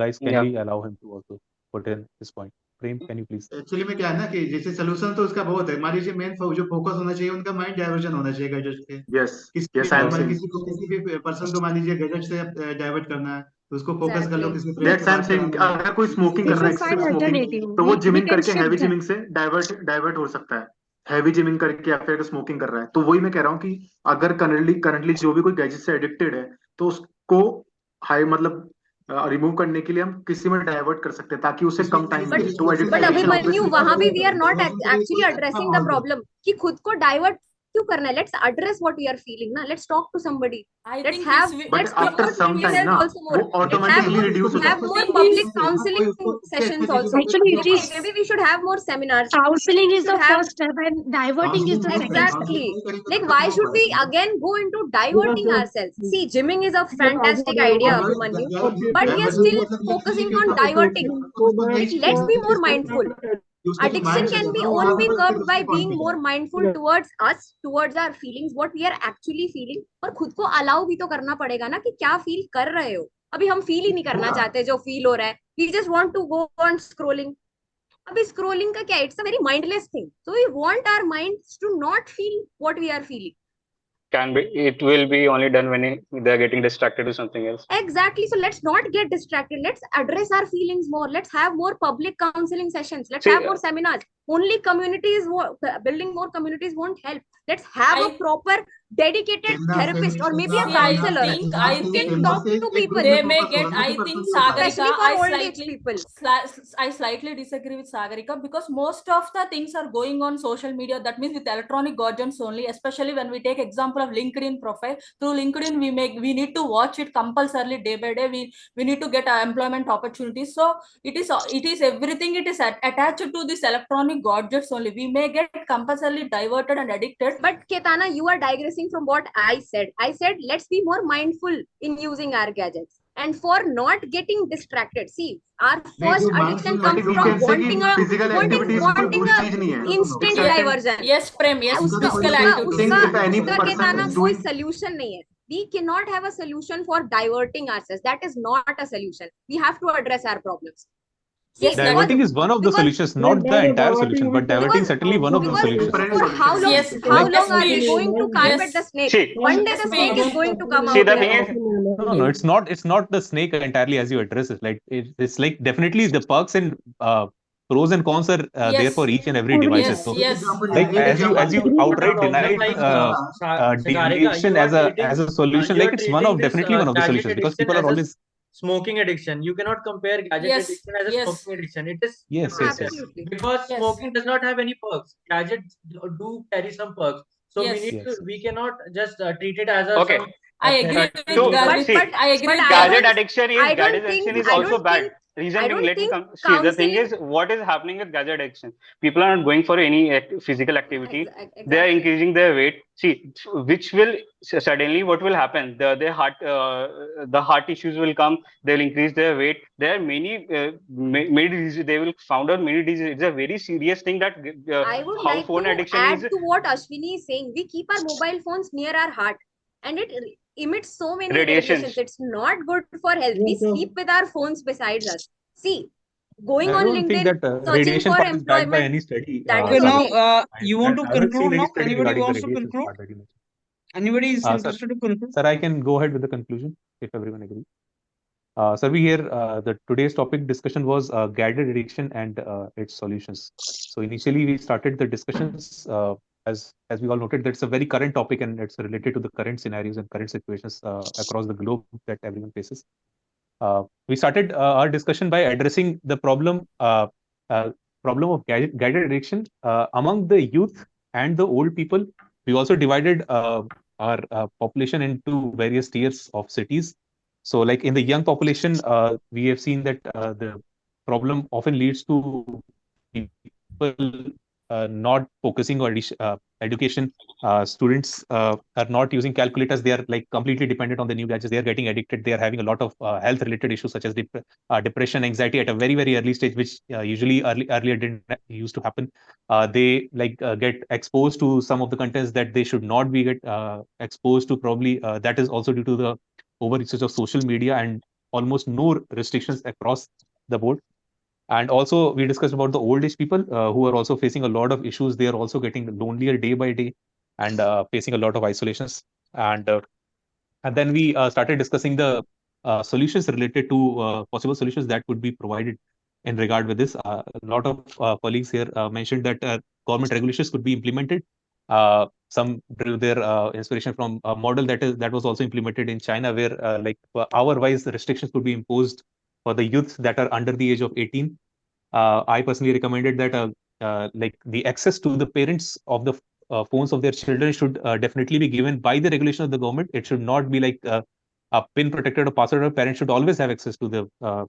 Guys, can Yeah. we allow him to also put in his point? Prem, can you please? Actually में क्या है ना कि जैसे सोल्यूशन तो उसका बहुत है. मान लीजिए मेन जो फोकस होना चाहिए उनका माइंड डाइवर्जन होना चाहिए गैजेट पे. Yes yes I am saying किसी भी पर्सन को मान लीजिए गैजेट से डाइवर्ट करना है तो उसको फोकस कर लो Exactly. किसी दैट्स आई एम सेइंग अगर कोई स्मोकिंग We कर रहा है should find excessive smoking alternative. तो वो We जिमिंग can करके shift हैवी that. जिमिंग से डाइवर्ट हो सकता है. हैवी जिमिंग करके या फिर स्मोकिंग कर रहा है तो वही मैं कह रहा हूँ कि अगर करंटली जो भी कोई गैजेट से एडिक्टेड है तो उसको हाई मतलब रिमूव करने के लिए हम किसी में डाइवर्ट कर सकते हैं ताकि उसे कम टाइम मिले तो But एडिक्शन Abhimanyu, वहां भी we are not obviously actually addressing the problem कि खुद को divert क्यों करना है. Let's address what we are feeling ना. Let's talk to somebody. I Let's think have but let's after promote some mental time health ना also more. वो Let's automatically reduce हो have जाता more thing public is, counseling sessions also. Actually, it is Maybe we should have more seminars. counseling We is should the have first step, and diverting is the second step. exactly. Like why should we again go into diverting ourselves? See, gymming is a जब आगे fantastic बढ़ idea, रहा Abhimanyu, है और but we are still focusing on diverting. तो मैं Like let's be more mindful. Addiction can be only curbed by being more mindful towards us, towards our feelings, what we are actually feeling. और खुद को allow भी तो करना पड़ेगा ना कि क्या feel कर रहे हो. अभी हम feel ही नहीं करना चाहते जो feel हो रहा है. We just want to go on scrolling. अभी scrolling का क्या? It's a very mindless thing. So we want our minds to not feel what we are feeling. Can be. It will be only done when they're getting distracted to something else. Exactly. So let's not get distracted. Let's address our feelings more. Let's have more public counseling sessions. Let's See, have more seminars. Only communities, building more communities won't help. Let's have a proper dedicated therapist or maybe a see, counselor I who think can talk to people. they may get. I think Sagarika, Especially for old age people. I slightly disagree with Sagarika because most of the things are going on social media. That means with electronic guardians only. Especially when we take example of LinkedIn profile. Through LinkedIn, we need to watch it compulsorily day by day. We need to get employment opportunities. So it is everything. It is attached to this electronic gadgets only. We may get compulsorily diverted and addicted. But Ketana, you are digressing from what I said. I said let's be more mindful in using our gadgets and for not getting distracted. See, our first addiction comes from wanting a instant diversion. Yes, Prem. Yes, physical activity. उसका Ketana कोई solution नहीं है. We cannot have a solution for diverting ourselves. That is not a solution. We have to address our problems. Yes, Diverting is one of the solutions, not the entire solution, but diverting certainly one of the solutions. For how long? Yes, How like long are we speech. going to carpet the snake? See, One day the snake is going to come see, out. the thing is, No, it's not. It's not the snake entirely as you address it. Like it's like definitely the perks and pros and cons are there for each and every device. Yes, So, yes. like as you outright denied deviation as a solution, like it's definitely one of the solutions because people are always smoking addiction. You cannot compare gadget addiction as a smoking addiction. It is yes. because smoking does not have any perks. Gadgets do carry some perks, so we cannot just treat it as a okay. I agree with So, Garvit, see, but I agree with gadget Garvit. addiction is also bad. reason I being, don't let me think come. See, the thing counseling. is, what is happening with gadget addiction? People are not going for any physical activity. They are Exactly. increasing their weight. See, which will suddenly what will happen? The heart issues will come. They'll increase their weight. There are many diseases. They will found out many diseases. It's a very serious thing that I would how like phone to addiction add is to what Ashwini is saying. We keep our mobile phones near our heart, and it emits so many radiations. radiations. It's not good for health. We Yes, yes. sleep with our phones besides us. See, going I on don't think LinkedIn, that searching radiation for part is backed by employment, any study. that Okay, is now okay. you want to I haven't conclude seen any now? study Anybody regarding the wants to radiation conclude? part very much. Anybody is Sir, interested to conclude? sir, I can go ahead with the conclusion if everyone agrees. Sir, we hear the today's topic discussion was gadget addiction and its solutions. So initially we started the discussions as we all noted that's a very current topic and it's related to the current scenarios and current situations across the globe that everyone faces. We started our discussion by addressing the uh, problem of gadget addiction among the youth and the old people. We also divided our population into various tiers of cities. So, like in the young population, we have seen that the problem often leads to people not focusing on education. Students are not using calculators. They are like completely dependent on the new gadgets. They are getting addicted. They are having a lot of health related issues such as depression, anxiety at a very, very early stage, which usually earlier didn't used to happen. They get exposed to some of the contents that they should not be get exposed to. Probably that is also due to the overusage of social media and almost no restrictions across the board. And also, we discussed about the old age people who are also facing a lot of issues. They are also getting lonelier day by day and facing a lot of isolations. And and then we started discussing the solutions related to possible solutions that could be provided in regard with this. A lot of colleagues here mentioned that government regulations could be implemented. Some drew their inspiration from a model that was also implemented in China, where hour-wise restrictions could be imposed for the youths that are under the age of 18. I personally recommended that like the access to the parents of the phones of their children should definitely be given by the regulation of the government. It should not be like a pin protected or password. Parents should always have access to the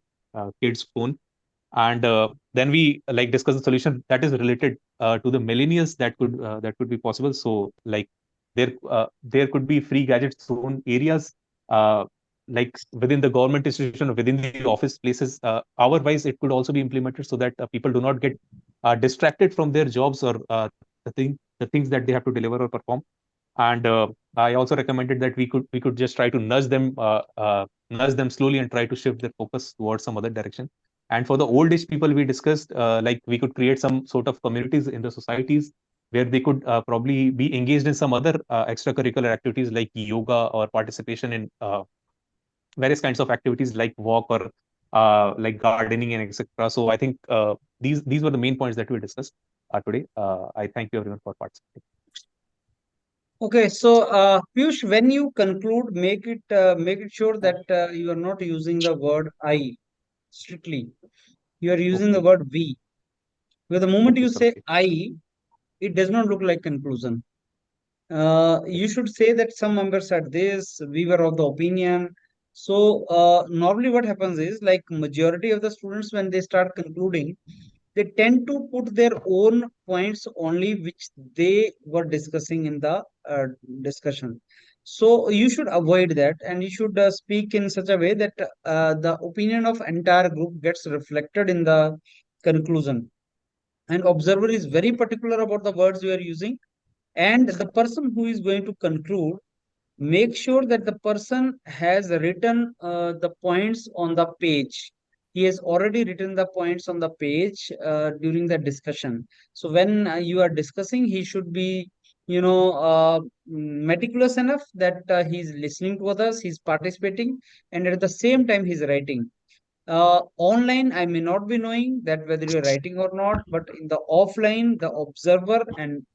kid's phone. And then we like discuss the solution that is related to the millennials that could be possible. So like there could be free gadget zone areas like within the government institution or within the office places. Hour wise, it could also be implemented so that people do not get distracted from their jobs or the things that they have to deliver or perform. And I also recommended that we could just try to nudge them slowly and try to shift their focus towards some other direction. And for the old age people, we discussed like we could create some sort of communities in the societies where they could probably be engaged in some other extracurricular activities like yoga or participation in various kinds of activities like walk or like gardening and etc. So I think these were the main points that we discussed today. I thank you everyone for participating. Okay, so Piyush, when you conclude, make it sure that you are not using the word I strictly. You are using the Okay, word we. Because the moment okay, you sir. say Okay. I, it does not look like conclusion. You should say that some members said this, we were of the opinion. So normally what happens is like majority of the students when they start concluding, they tend to put their own points only which they were discussing in the discussion. So you should avoid that and you should speak in such a way that the opinion of entire group gets reflected in the conclusion. And observer is very particular about the words you are using, and the person who is going to conclude, make sure that the person has written the points on the page. He has already written the points on the page during the discussion. So when you are discussing, he should be, meticulous enough that he's listening to others, he's participating, and at the same time he's writing. Online, I may not be knowing that whether you're writing or not, but in the offline, the observer, and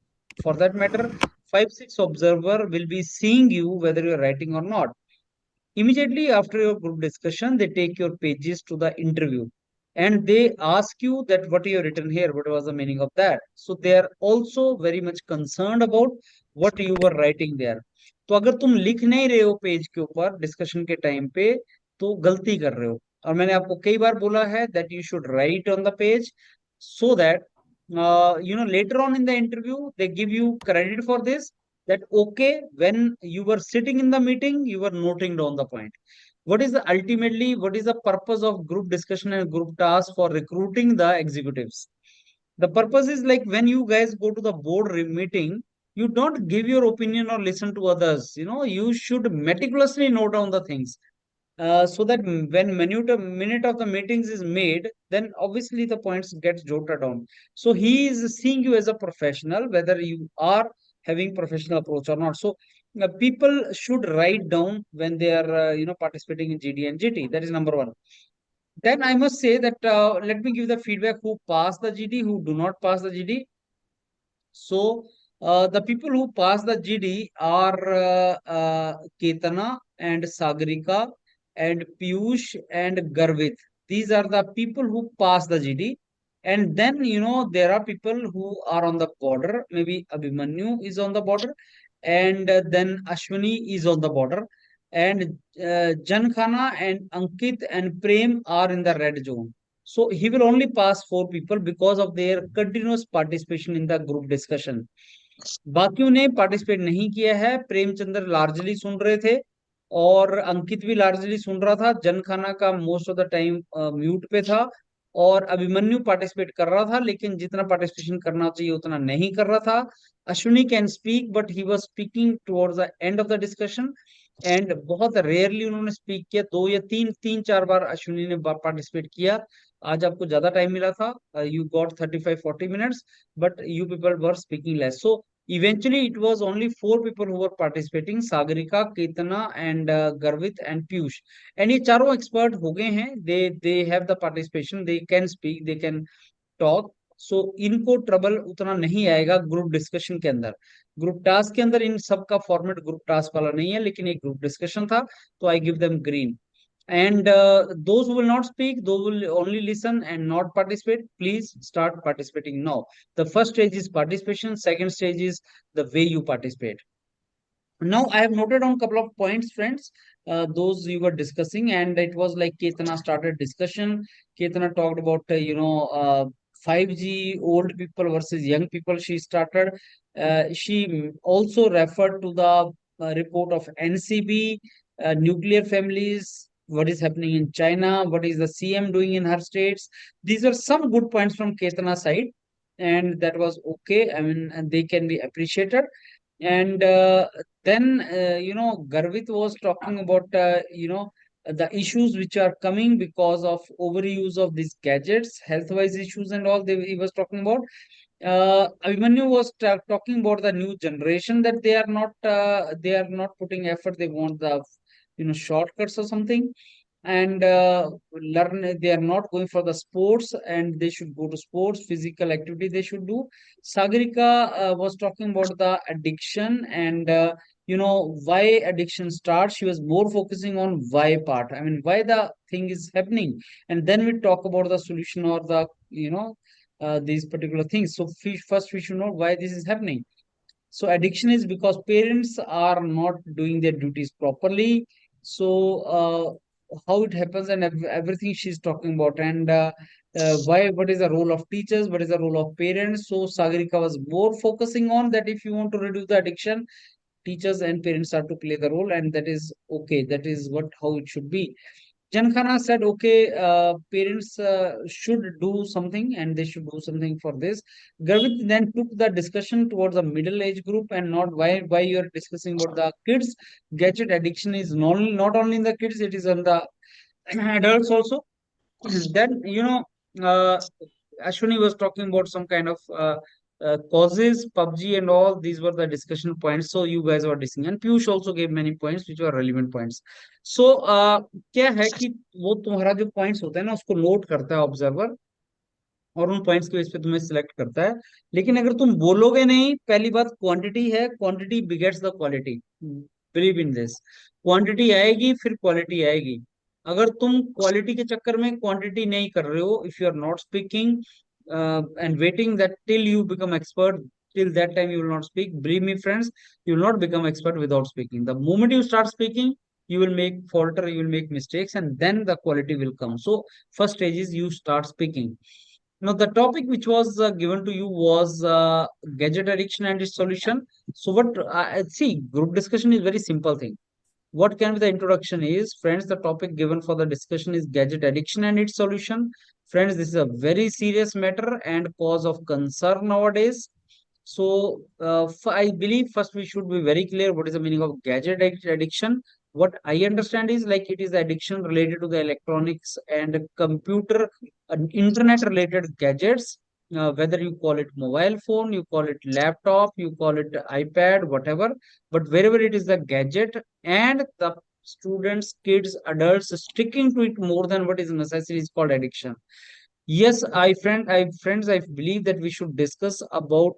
for that matter, 5, 6 observer will be seeing you whether you're writing or not. Immediately after your group discussion, they take your pages to the interview and they ask you that what you have written here, what was the meaning of that. So they are also very much concerned about what you were writing there. तो अगर तुम लिख नहीं रहे हो page के ऊपर discussion के टाइम पे तो गलती कर रहे हो. और मैंने आपको कई बार बोला है that you should write on the page so that later on in the interview they give you credit for this, that okay, when you were sitting in the meeting you were noting down the point. What is the purpose of group discussion and group task for recruiting the executives? The purpose is like when you guys go to the meeting, you don't give your opinion or listen to others. You should meticulously note down the things, so that when minute of the meetings is made, then obviously the points get jotted down. So he is seeing you as a professional, whether you are having professional approach or not. So people should write down when they are participating in GD and GT. That is number one. Then I must say that let me give the feedback who pass the GD, who do not pass the GD. So the people who pass the GD are Ketana and Sagarika and Piyush and Garvit. These are the people who pass the GD. And then, there are people who are on the border. Maybe Abhimanyu is on the border. And then Ashwini is on the border. And Jankhana and Ankit and Prem are in the red zone. So he will only pass 4 people because of their continuous participation in the group discussion. बाकियों ने participate नहीं किया है. Premchandra largely सुन रहे थे और अंकित भी largely सुन रहा था. जनखाना का most of the time mute पे था और अभिमन्यु पार्टिसिपेट कर रहा था, लेकिन जितना पार्टिसिपेशन करना चाहिए उतना नहीं कर रहा था. Ashwini can speak but he was speaking towards the end of the discussion and बहुत रेयरली उन्होंने स्पीक किया. 2 या 3 बार अश्विनी ने पार्टिसिपेट किया. आज आपको ज्यादा टाइम मिला था. You got 35-40 minutes, but you people were speaking less. So eventually it was only 4 people who were participating: Sagarika, Ketana and Garvit and Piyush. And ये चारों expert हो गए हैं. They have the participation, they can speak, they can talk. So इनको trouble उतना नहीं आएगा group discussion के अंदर. ग्रुप टास्क के अंदर इन सब का फॉर्मेट ग्रुप टास्क वाला नहीं है, लेकिन एक ग्रुप डिस्कशन था, तो I give them green. And those who will not speak, those will only listen and not participate, please start participating now. The first stage is participation, second stage is the way you participate. Now I have noted on a couple of points, friends, those you were discussing, and it was like Ketana started discussion. Ketana talked about 5G, old people versus young people. She started, she also referred to the report of NCB, nuclear families, what is happening in China, what is the CM doing in her states. These are some good points from Ketana side, and that was okay. I mean, and they can be appreciated. And then Garvit was talking about the issues which are coming because of overuse of these gadgets, health wise issues and all he was talking about. Abhimanyu was talking about the new generation, that they are not putting effort, they want the shortcuts or something, and learn, they are not going for the sports, and they should go to sports, physical activity they should do. Sagarika was talking about the addiction and why addiction starts. She was more focusing on why part, I mean why the thing is happening, and then we talk about the solution or the these particular things. So first we should know why this is happening. So addiction is because parents are not doing their duties properly. So how it happens and everything she's talking about, and what is the role of teachers, what is the role of parents. So Sagarika was more focusing on that if you want to reduce the addiction, teachers and parents are to play the role, and that is okay. That is how it should be. Jankhana said, okay, parents should do something and they should do something for this. Garvit then took the discussion towards the middle age group and not why you are discussing about the kids. Gadget addiction is not only in the kids, it is on the adults also. Then, uh, Ashwini was talking about some kind of causes, PUBG and all. These were the discussion points. So you guys were discussing, and Piyush also gave many points which were relevant points. So क्या है कि वो तुम्हारा जो points होता है ना उसको note करता है observer, और उन पॉइंट्स के बेस पे तुम्हें सिलेक्ट करता है. लेकिन अगर तुम बोलोगे नहीं, पहली बात क्वांटिटी है, quantity begets the quality. Believe in this. Quantity आएगी फिर क्वालिटी आएगी. अगर तुम क्वालिटी के चक्कर में क्वांटिटी नहीं कर रहे हो, if you are not speaking and waiting that till you become expert, till that time you will not speak. Believe me friends, you will not become expert without speaking. The moment you start speaking, you will make falter, you will make mistakes, and then the quality will come. So first stage is you start speaking. Now the topic which was given to you was gadget addiction and its solution. So what see, group discussion is very simple thing. What can be the introduction is, friends, the topic given for the discussion is gadget addiction and its solution. Friends, this is a very serious matter and cause of concern nowadays. So I believe first we should be very clear what is the meaning of gadget addiction. What I understand is like it is the addiction related to the electronics and computer and internet related gadgets. Whether you call it mobile phone, you call it laptop, you call it iPad, whatever, but wherever it is the gadget and the students, kids, adults sticking to it more than what is necessary is called addiction. Yes, friends, I believe that we should discuss about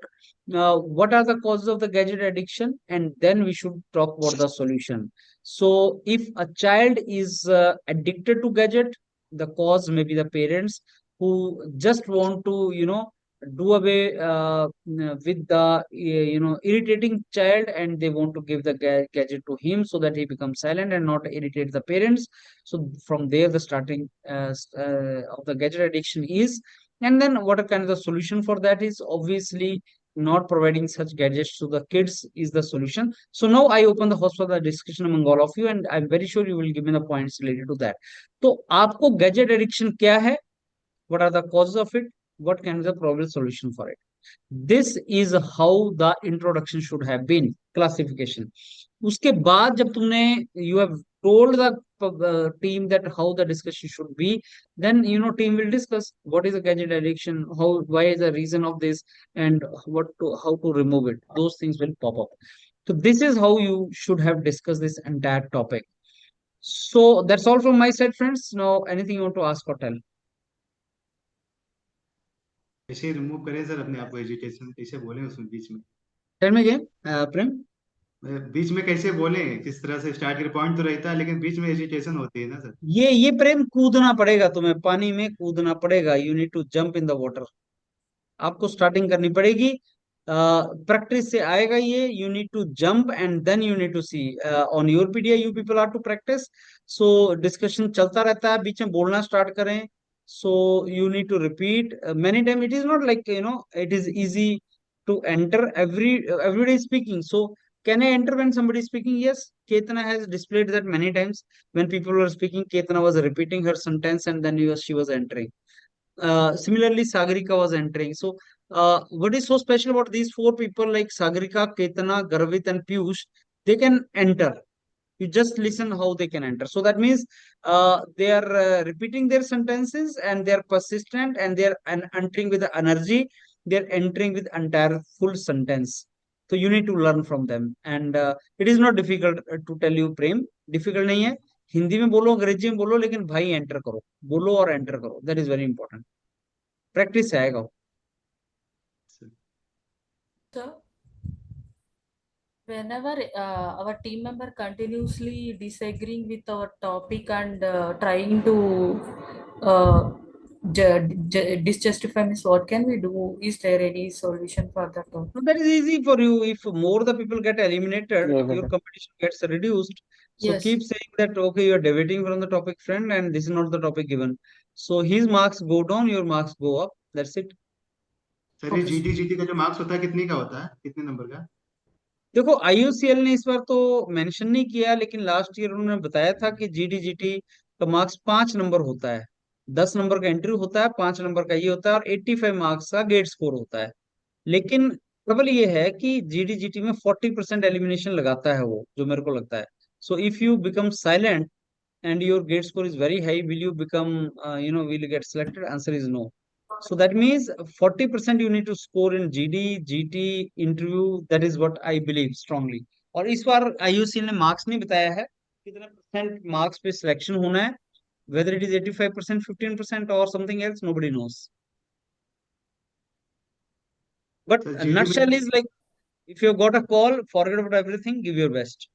what are the causes of the gadget addiction, and then we should talk about the solution. So, if a child is addicted to gadget, the cause may be the parents who just want to, do away with the, irritating child, and they want to give the gadget to him so that he becomes silent and not irritate the parents. So from there, the starting of the gadget addiction is, and then what a kind of the solution for that is obviously not providing such gadgets to the kids is the solution. So now I open the host for the discussion among all of you, and I'm very sure you will give me the points related to that. तो आपको gadget addiction क्या है? What are the causes of it? What can be the probable solution for it? This is how the introduction should have been, classification. उसके बाद जब तुमने you have told the team that how the discussion should be, then team will discuss what is the gadget addiction, how, why is the reason of this, and how to remove it. Those things will pop up. So this is how you should have discussed this entire topic. So that's all from my side, friends. Now anything you want to ask or tell? कैसे remove करें sir अपने आप को education, कैसे बोलें उसमें बीच में? Tell me again, Prem. बीच में कैसे बोलें, किस तरह से स्टार्ट करें? पॉइंट तो रहता है लेकिन बीच में एजुकेशन होती है ना सर. ये प्रेम कूदना पड़ेगा तुम्हें, पानी में कूदना पड़ेगा. You need to jump in the water. आपको स्टार्टिंग करनी पड़ेगी. प्रैक्टिस से आएगा ये. You need to jump and then you need to see on your pedia. You people are to practice. So discussion चलता रहता है, बीच में बोलना स्टार्ट करें. So you need to repeat many time. It is not like it is easy to enter everybody is speaking. So can I enter when somebody is speaking? Yes. Ketana has displayed that many times. When people were speaking, Ketana was repeating her sentence and then she was entering. Similarly, Sagarika was entering. So what is so special about these four people like Sagarika, Ketana, Garvit and Piyush? They can enter. You just listen how they can enter. So that means they are repeating their sentences and they are persistent and they are entering with the energy. They are entering with entire full sentence. So you need to learn from them. And it is not difficult to tell you, Prem. Difficult नहीं है. हिंदी में बोलो, अंग्रेजी में बोलो, लेकिन भाई enter करो. बोलो और एंटर करो. That is very important. Practice से आएगा. Sir, whenever our team member continuously disagreeing with our topic and trying to disjustify means, what can we do? Is there any solution for that? No, that is easy for you. If more the people get eliminated, your competition gets reduced. So Yes. keep saying that, okay, you are deviating from the topic, friend, and this is not the topic given. So his marks go down, your marks go up. That's it. Sir ये GT का जो marks होता है कितने का होता है, कितने नंबर का? देखो IOCL ने इस बार तो मेंशन नहीं किया, लेकिन लास्ट ईयर उन्होंने बताया था कि जीटी का मार्क्स 5 नंबर होता है. 10 नंबर का एंट्री होता है, 5 नंबर का ये होता है, और 85 मार्क्स का गेट स्कोर होता है. लेकिन ट्रबल ये है कि जीटी में 40% एलिमिनेशन लगाता है वो, जो मेरे को लगता है. सो if you become silent and your gate score is very high, will you become will you get selected? Answer is no. So that means 40% you need to score in GT interview. That is what I believe strongly. और इस बार IOCL ने marks नहीं बताया है कितना percent marks पे selection होना है. whether it is 85%, 15% or something else, nobody knows. But sir a GT nutshell में is like, if you got a call, forget about everything, give your best.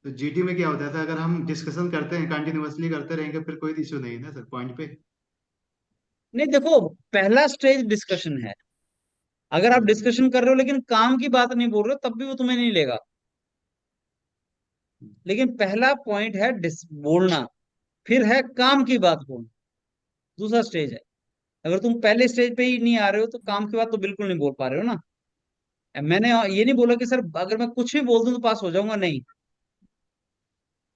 तो जीटी में क्या होता था, अगर हम डिस्कशन करते हैं कंटिन्यूअसली करते रहेंगे फिर कोई इशू नहीं है ना सर पॉइंट पे? नहीं देखो, पहला स्टेज डिस्कशन है. अगर आप डिस्कशन कर रहे हो लेकिन काम की बात नहीं बोल रहे हो, तब भी वो तुम्हें नहीं लेगा. लेकिन पहला पॉइंट है बोलना, फिर है काम की बात बोलना, दूसरा स्टेज है। अगर तुम पहले स्टेज पे ही नहीं आ रहे हो तो काम की बात तो बिल्कुल नहीं बोल पा रहे हो ना। मैंने ये नहीं बोला कि सर अगर मैं कुछ भी बोल दूं तो पास हो जाऊंगा, नहीं।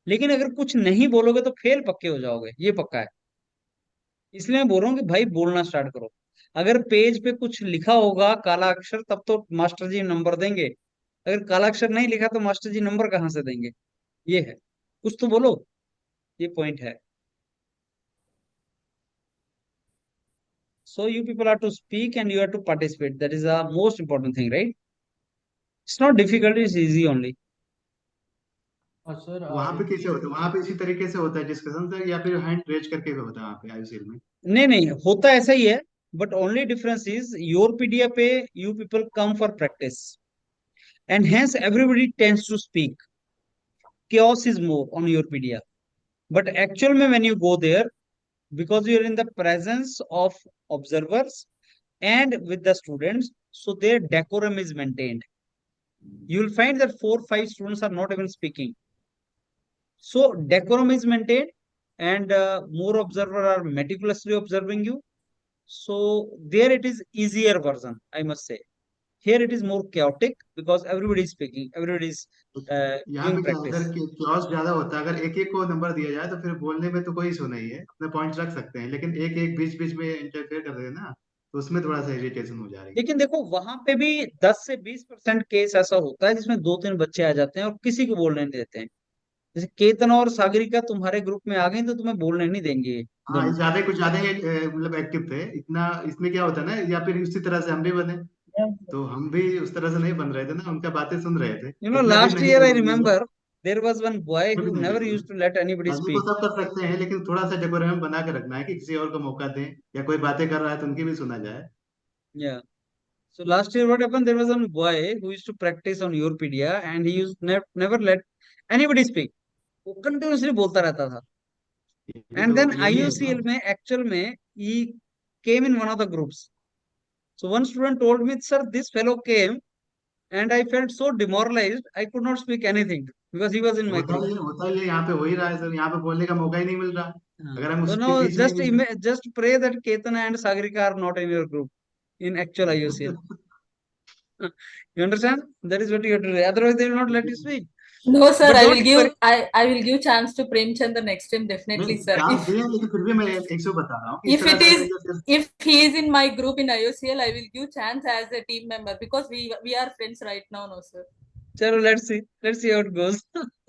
लेकिन अगर कुछ नहीं बोलोगे तो फेल पक्के हो जाओगे, ये पक्का है। इसलिए मैं बोल रहा हूँ कि भाई बोलना स्टार्ट करो। अगर पेज पे कुछ लिखा होगा काला अक्षर तब तो मास्टर जी नंबर देंगे, अगर काला अक्षर नहीं लिखा तो मास्टर जी नंबर कहाँ से देंगे? ये है, कुछ तो बोलो, ये पॉइंट है। So you people are to speak and you are to participate. That is the most important thing, right? It's not difficult, it's easy only. Sir वहां पे कैसे होता है, वहां पे इसी तरीके से होता है डिस्कशन सर, या फिर हैंड रेज करके भी होता है वहाँ पे आईसीएल में? नहीं नहीं, होता ऐसा ही है, but only difference is your pedia पे you people come for practice and hence everybody tends to speak, chaos is more on your PDA. But actual में when you go there, because you are in the presence of observers and with the students, so their decorum is maintained. You will find that 4 5 students are not even speaking. So decorum is maintained, and more observer are meticulously observing you. So there it is easier version, I must say. Here it is more chaotic because everybody is speaking, everybody is यहाँ doing पे क्या है, practice. अगर clause ज्यादा होता है, अगर एक एक को नंबर दिया जाए तो फिर बोलने में तो कोई इशू नहीं है, अपने पॉइंट्स रख सकते हैं, लेकिन एक एक बीच बीच में इंटरफेयर कर रहे हैं ना, तो उसमें थोड़ा सा इरिटेशन हो जा रही है। लेकिन देखो वहां पे भी 10 से 20% केस ऐसा होता है जिसमें 2 3 बच्चे आ जाते हैं और किसी को बोलने नहीं देते हैं। जैसे केतन और सागरिका तुम्हारे ग्रुप में आ गई तो तुम्हें बोलने नहीं देंगे ये हाँ, दोनों। ज्यादा कुछ ज्यादा ही मतलब एक्टिव थे इतना। इसमें क्या होता है ना, या फिर उसी तरह से हम भी बने, तो हम भी उस तरह से नहीं बन रहे थे ना, उनका बातें सुन रहे थे, You know, इतना भी last नहीं year I जरूरी है। remember there was one boy भी who नहीं never जरूरी, used to let anybody आदमी को speak. सब कर सकते हैं, लेकिन थोड़ा सा डेकोरम बना के रखना है कि किसी और को मौका दें, या कोई बातें कर रहा है तो उनकी भी सुना जाए। Yeah. So last year what happened? There was one boy who used to practice on YourPedia and he used never let anybody speak. वो कंटिन्यूसली बोलता रहता था. ये And तो then यही है ना। IUCL में actual में he came in one of the groups. So one student told me, sir, this fellow came and I felt so demoralized. I could not speak anything because he was in my group. होता ही है, यहाँ पे हो ही रहा है sir, यहाँ पे बोलने का मौका ही नहीं मिल रहा, अगर हम So उसके now बीच में ही just pray that Ketan and Sagarika are not in your group in actual IUCL. You understand? That is what you have to do. Otherwise, they will not let you speak. No, sir. But I don't will worry. give I will give chance to Premchand the next time, definitely, नहीं, sir. Chance दिए, लेकिन फिर भी मैं एक सौ बता रहा हूँ कि इस If तरह it से is करेंगे फिर। if he is in my group in IOCL, I will give chance as a team member because we are friends right now, no, sir. Chalo, let's see. Let's see how it goes.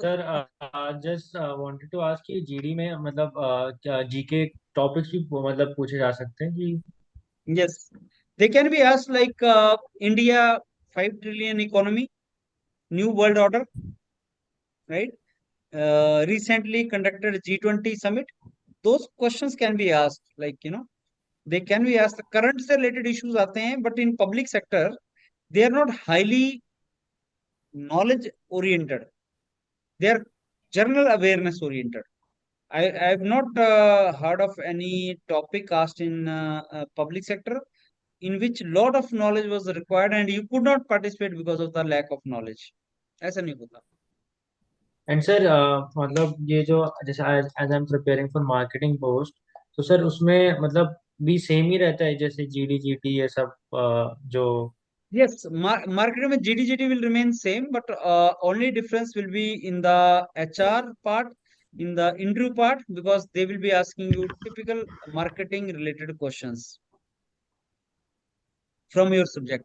Sir just wanted to ask कि GD में मतलब क्या GK topics भी मतलब पूछे जा सकते हैं कि? Yes. They can be asked like India 5 trillion economy, new world order, right? Recently conducted G20 summit. Those questions can be asked like, they can be asked. The current से related issues आते हैं, but in public sector, they are not highly knowledge oriented. They are general awareness oriented. I have not heard of any topic asked in public sector in which lot of knowledge was required and you could not participate because of the lack of knowledge. ऐसा नहीं होता. And sir मतलब ये जो जैसे as I am preparing for marketing post, तो sir उसमें मतलब भी सेम ही रहता है जैसे जीडी जीटी ये सब जो? Yes, market में GDGT will remain same, but only difference will be in the HR part, in the interview part, because they will be asking you typical marketing related questions from your subject.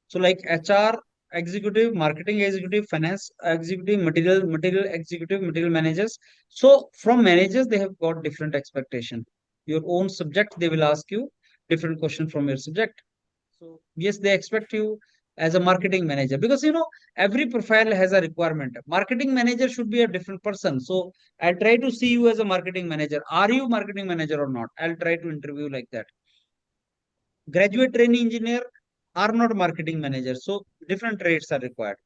So like HR executive, marketing executive, finance executive, material executive, material managers. So from managers, they have got different expectation. Your own subject, they will ask you different question from your subject. So yes, they expect you as a marketing manager because every profile has a requirement. Marketing manager should be a different person. So I'll try to see you as a marketing manager. Are you marketing manager or not? I'll try to interview like that. Graduate trainee engineer are not marketing managers. So different traits are required.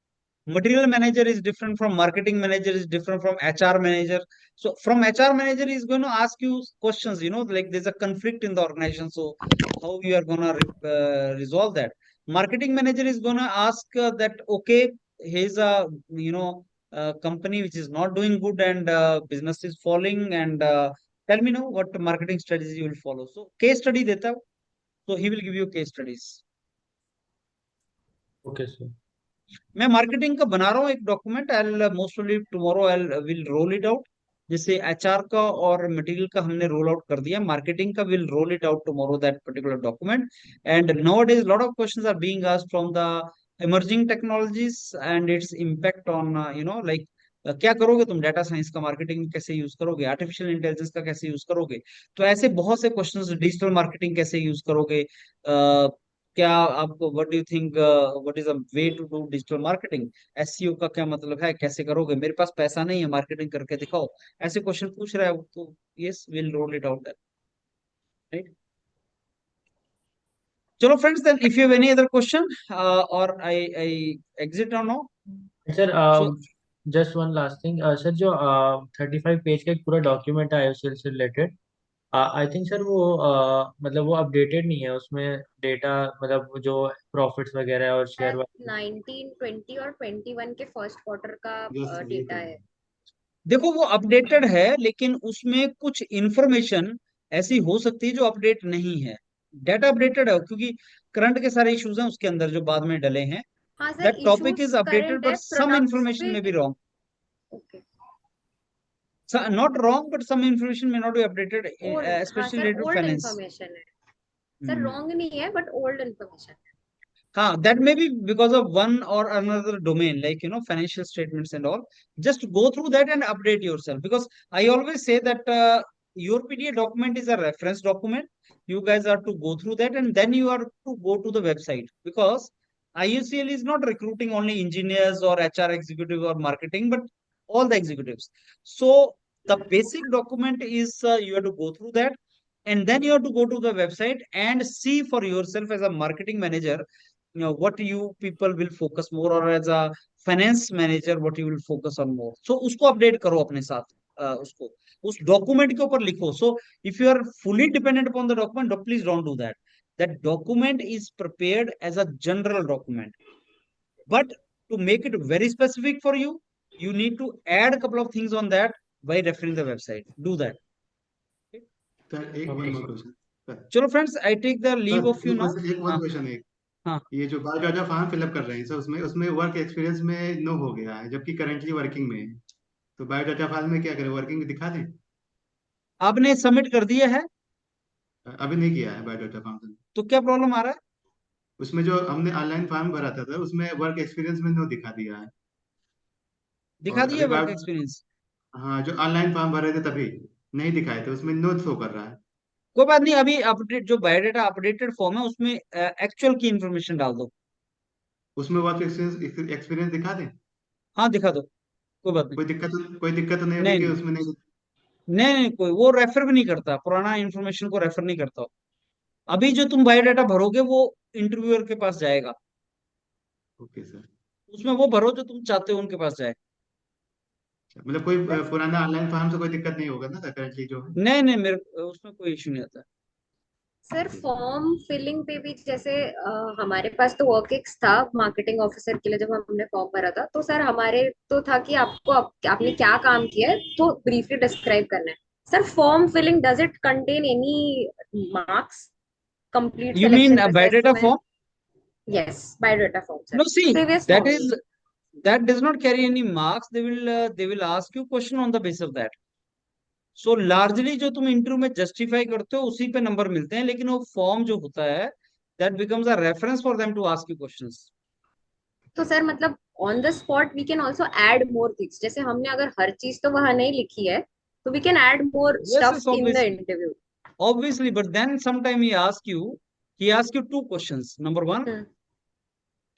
Material manager is different from marketing manager, is different from HR manager. So from HR manager is going to ask you questions, like there's a conflict in the organization. So how you are going to resolve that? Marketing manager is going to ask that, okay, here's a, company which is not doing good and business is falling, and tell me now what marketing strategy you will follow. So case study deta hu, so he will give you case studies. Okay, sir. मैं marketing का बना रहा हूँ एक document, I mostly tomorrow I will roll it out. जैसे HR का और material का हमने रोल आउट कर दिया, मार्केटिंग का will roll it out tomorrow that particular document. And nowadays lot of questions are being asked from the emerging technologies and its impact on like क्या करोगे तुम, डाटा साइंस का marketing कैसे use करोगे, artificial intelligence का कैसे use करोगे. तो ऐसे बहुत से क्वेश्चंस, डिजिटल मार्केटिंग कैसे यूज करोगे, क्या आपको what do you think, what is a way to do digital marketing, SEO का क्या मतलब है, कैसे करोगे, मेरे पास पैसा नहीं है मार्केटिंग करके दिखाओ, ऐसे क्वेश्चन पूछ रहा है वो. तो yes will roll it out, right. चलो friends, then if you have any other question और आई एग्जिट और no. Sir so just one last thing sir, जो 35 पेज का एक पूरा डॉक्यूमेंट है आईओसीएल से रिलेटेड, आई थिंक सर वो मतलब वो अपडेटेड नहीं है, उसमें डेटा मतलब जो प्रॉफिट्स वगैरह और शेयर 19, 20 और 21 के फर्स्ट क्वार्टर का यस ये डेटा तो है. देखो वो अपडेटेड है, लेकिन उसमें कुछ इंफॉर्मेशन ऐसी हो सकती है जो अपडेट नहीं है. डाटा अपडेटेड है क्योंकि करंट के सारे इश्यूज हैं उसके अंदर जो बाद में डले हैं. हाँ sir, that topic issues is updated current है, बट सम प्रोडक्ट्स इंफॉर्मेशन पे. में be wrong. Okay. Not wrong, but some information may not be updated, old, हाँ especially sir, related to old finance. Information है sir, wrong नहीं है but old information. हाँ, that may be because of one or another domain, like financial statements and all. Just go through that and update yourself. Because I always say that your PDF document is a reference document. You guys are to go through that, and then you are to go to the website. Because IUCL is not recruiting only engineers or HR executive or marketing, but all the executives. So the basic document is you have to go through that, and then you have to go to the website and see for yourself as a marketing manager, what you people will focus more, or as a finance manager what you will focus on more. So उसको update करो अपने साथ, उसको उस document के ऊपर लिखो. So if you are fully dependent upon the document, please don't do that. That document is prepared as a general document, but to make it very specific for you, you need to add a couple of things on that by referring the website. Do that. Sir एक one okay more sir. Question. Sir चलो friends, I take the leave of sir you एक now. Question, एक one हाँ. Question है. हाँ, ये जो biodata form fill up कर रहे हैं सर, उसमें उसमें वर्क एक्सपीरियंस में नो हो गया है, जबकि करंटली वर्किंग में है. तो बायोडाटा फॉर्म में क्या करें, वर्किंग दिखा दें? आपने सबमिट कर दिया है अभी नहीं किया है बायोडाटा फॉर्म. तो क्या प्रॉब्लम आ रहा है? उसमें जो हमने ऑनलाइन फॉर्म भरा था सर, उसमें वर्क एक्सपीरियंस में नो दिखा दिया है. दिखा और दिया अभी वर्क बायो, एक्सपीरियंस? हाँ जो ऑनलाइन फॉर्म भरे थे तभी नहीं दिखाए थे, उसमें नो शो कर रहा है. कोई बात नहीं, अभी अपडेट जो बायोडाटा अपडेटेड फॉर्म है उसमें एक्चुअल की इंफॉर्मेशन डाल दो. उसमें वर्क एक्सपीरियंस एक्सपीरियंस दिखा दें? हाँ, दिखा दो, कोई बात नहीं. कोई दिक्कत तो नहीं होगी नहीं कि नहीं उसमें नहीं? नहीं नहीं, कोई वो रेफर भी नहीं करता, पुराना इंफॉर्मेशन को रेफर नहीं करता. अभी जो तुम बायोडाटा भरोगे वो इंटरव्यूअर के पास जाएगा, ओके सर. उसमें वो भरो जो तुम चाहते हो उनके पास जाए. मतलब कोई पुराना ऑनलाइन फॉर्म से कोई दिक्कत नहीं होगा ना सर, करंटली जो है? नहीं नहीं, मेरे उसमें कोई इशू नहीं आता. सर फॉर्म फिलिंग पे भी जैसे हमारे पास तो वर्क एक्स था मार्केटिंग ऑफिसर के लिए, जब हमने फॉर्म भरा था तो सर हमारे तो था कि आपको आपने क्या काम किया है तो ब्रीफली डिस्क्राइब करना है. Sir form filling does it contain any marks, complete you mean selection process biodata में? Form? Yes, biodata form sir, no, see, previous that form. is that does not carry any marks. They will ask you question on the basis of that. So largely जो तुम interview में justify करते हो उसी पे number मिलते हैं, लेकिन वो फॉर्म जो होता है that becomes a reference for them to ask you questions. तो सर मतलब on the spot we can also add more things, जैसे हमने अगर हर चीज तो वहां नहीं लिखी है तो we can add more Yes, stuff yes, in the obviously, interview. obviously, but then sometime he ask you two questions. Number one,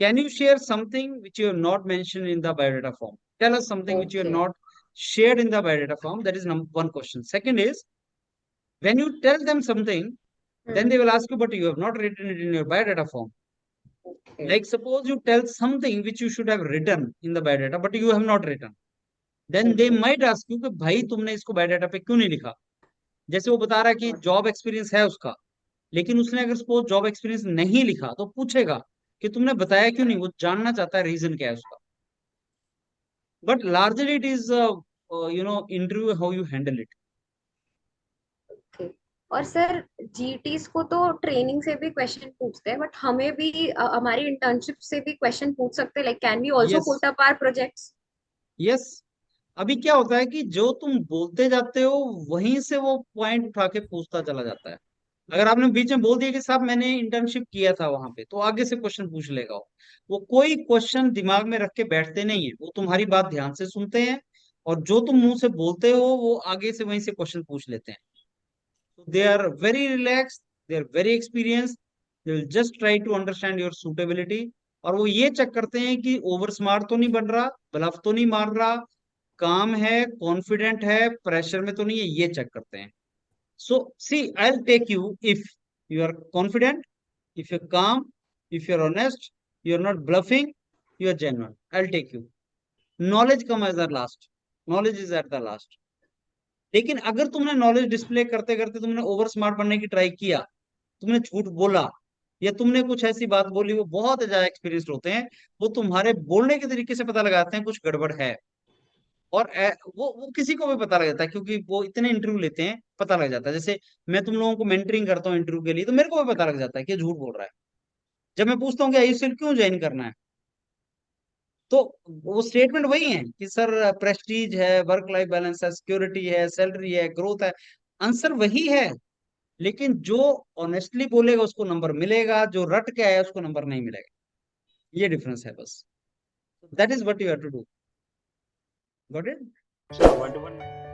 can you share something which you have not mentioned in the biodata form? Tell us something which you have okay. not shared in the biodata form. That is number one question. Second is, when you tell them something, then they will ask you, but you have not written it in your biodata form. Like suppose you tell something which you should have written in the biodata, but you have not written. Then they might ask you कि भाई तुमने इसको biodata पे क्यों नहीं लिखा. जैसे वो बता रहा है कि जॉब एक्सपीरियंस है उसका, लेकिन उसने अगर सपोज जॉब एक्सपीरियंस नहीं लिखा तो पूछेगा कि तुमने बताया क्यों नहीं. वो जानना चाहता है रीजन क्या है उसका. but largely it is interview how you handle it. Okay. और सर जीटीस को तो ट्रेनिंग से भी क्वेश्चन पूछते हैं, बट हमें भी हमारी इंटर्नशिप से भी क्वेश्चन पूछ सकते हैं, like can we also Yes. Put up our projects? Yes, अभी क्या होता है कि जो तुम बोलते जाते हो वहीं से वो पॉइंट उठा के पूछता चला जाता है। अगर आपने बीच में बोल दिया कि साहब मैंने इंटर्नशिप किया था वहां पे, तो आगे से क्वेश्चन पूछ लेगा वो कोई क्वेश्चन दिमाग में रख के बैठते नहीं है, वो तुम्हारी बात ध्यान से सुनते हैं और जो तुम मुंह से बोलते हो वो आगे से वहीं से क्वेश्चन पूछ लेते हैं। They are very relax, they are very experience, they will just try to understand your suitability. और वो ये चेक करते हैं कि ओवर स्मार्ट तो नहीं बन रहा, ब्लफ तो नहीं मार रहा, काम है, कॉन्फिडेंट है, प्रेशर में तो नहीं है, ये चेक करते हैं। So, see, I'll take you if you are confident, if you're calm, if you're honest, you're not bluffing, you're genuine. I'll take you. Knowledge come as the last. Knowledge is at the last. लेकिन अगर तुमने knowledge display करते करते तुमने over smart बनने की try किया, तुमने झूठ बोला या तुमने कुछ ऐसी बात बोली, वो बहुत ज्यादा एक्सपीरियंस्ड होते हैं, वो तुम्हारे बोलने के तरीके से पता लगाते हैं कुछ गड़बड़ है। और वो किसी को भी पता लग जाता है क्योंकि वो इतने इंटरव्यू लेते हैं, पता लग जाता है। जैसे मैं तुम लोगों को मेंटरिंग करता हूँ इंटरव्यू के लिए, तो मेरे को भी पता लग जाता है कि ये झूठ बोल रहा है। जब मैं पूछता हूँ कि आईयूसीएल क्यों ज्वाइन करना है, तो वो स्टेटमेंट वही है कि सर प्रेस्टीज है, वर्क लाइफ बैलेंस है, सिक्योरिटी है, सैलरी है, ग्रोथ है। आंसर वही है, लेकिन जो ऑनेस्टली बोलेगा उसको नंबर मिलेगा, जो रट के आया उसको नंबर नहीं मिलेगा। ये डिफरेंस है बस। That is what you have to do. Got it? So 1-to-1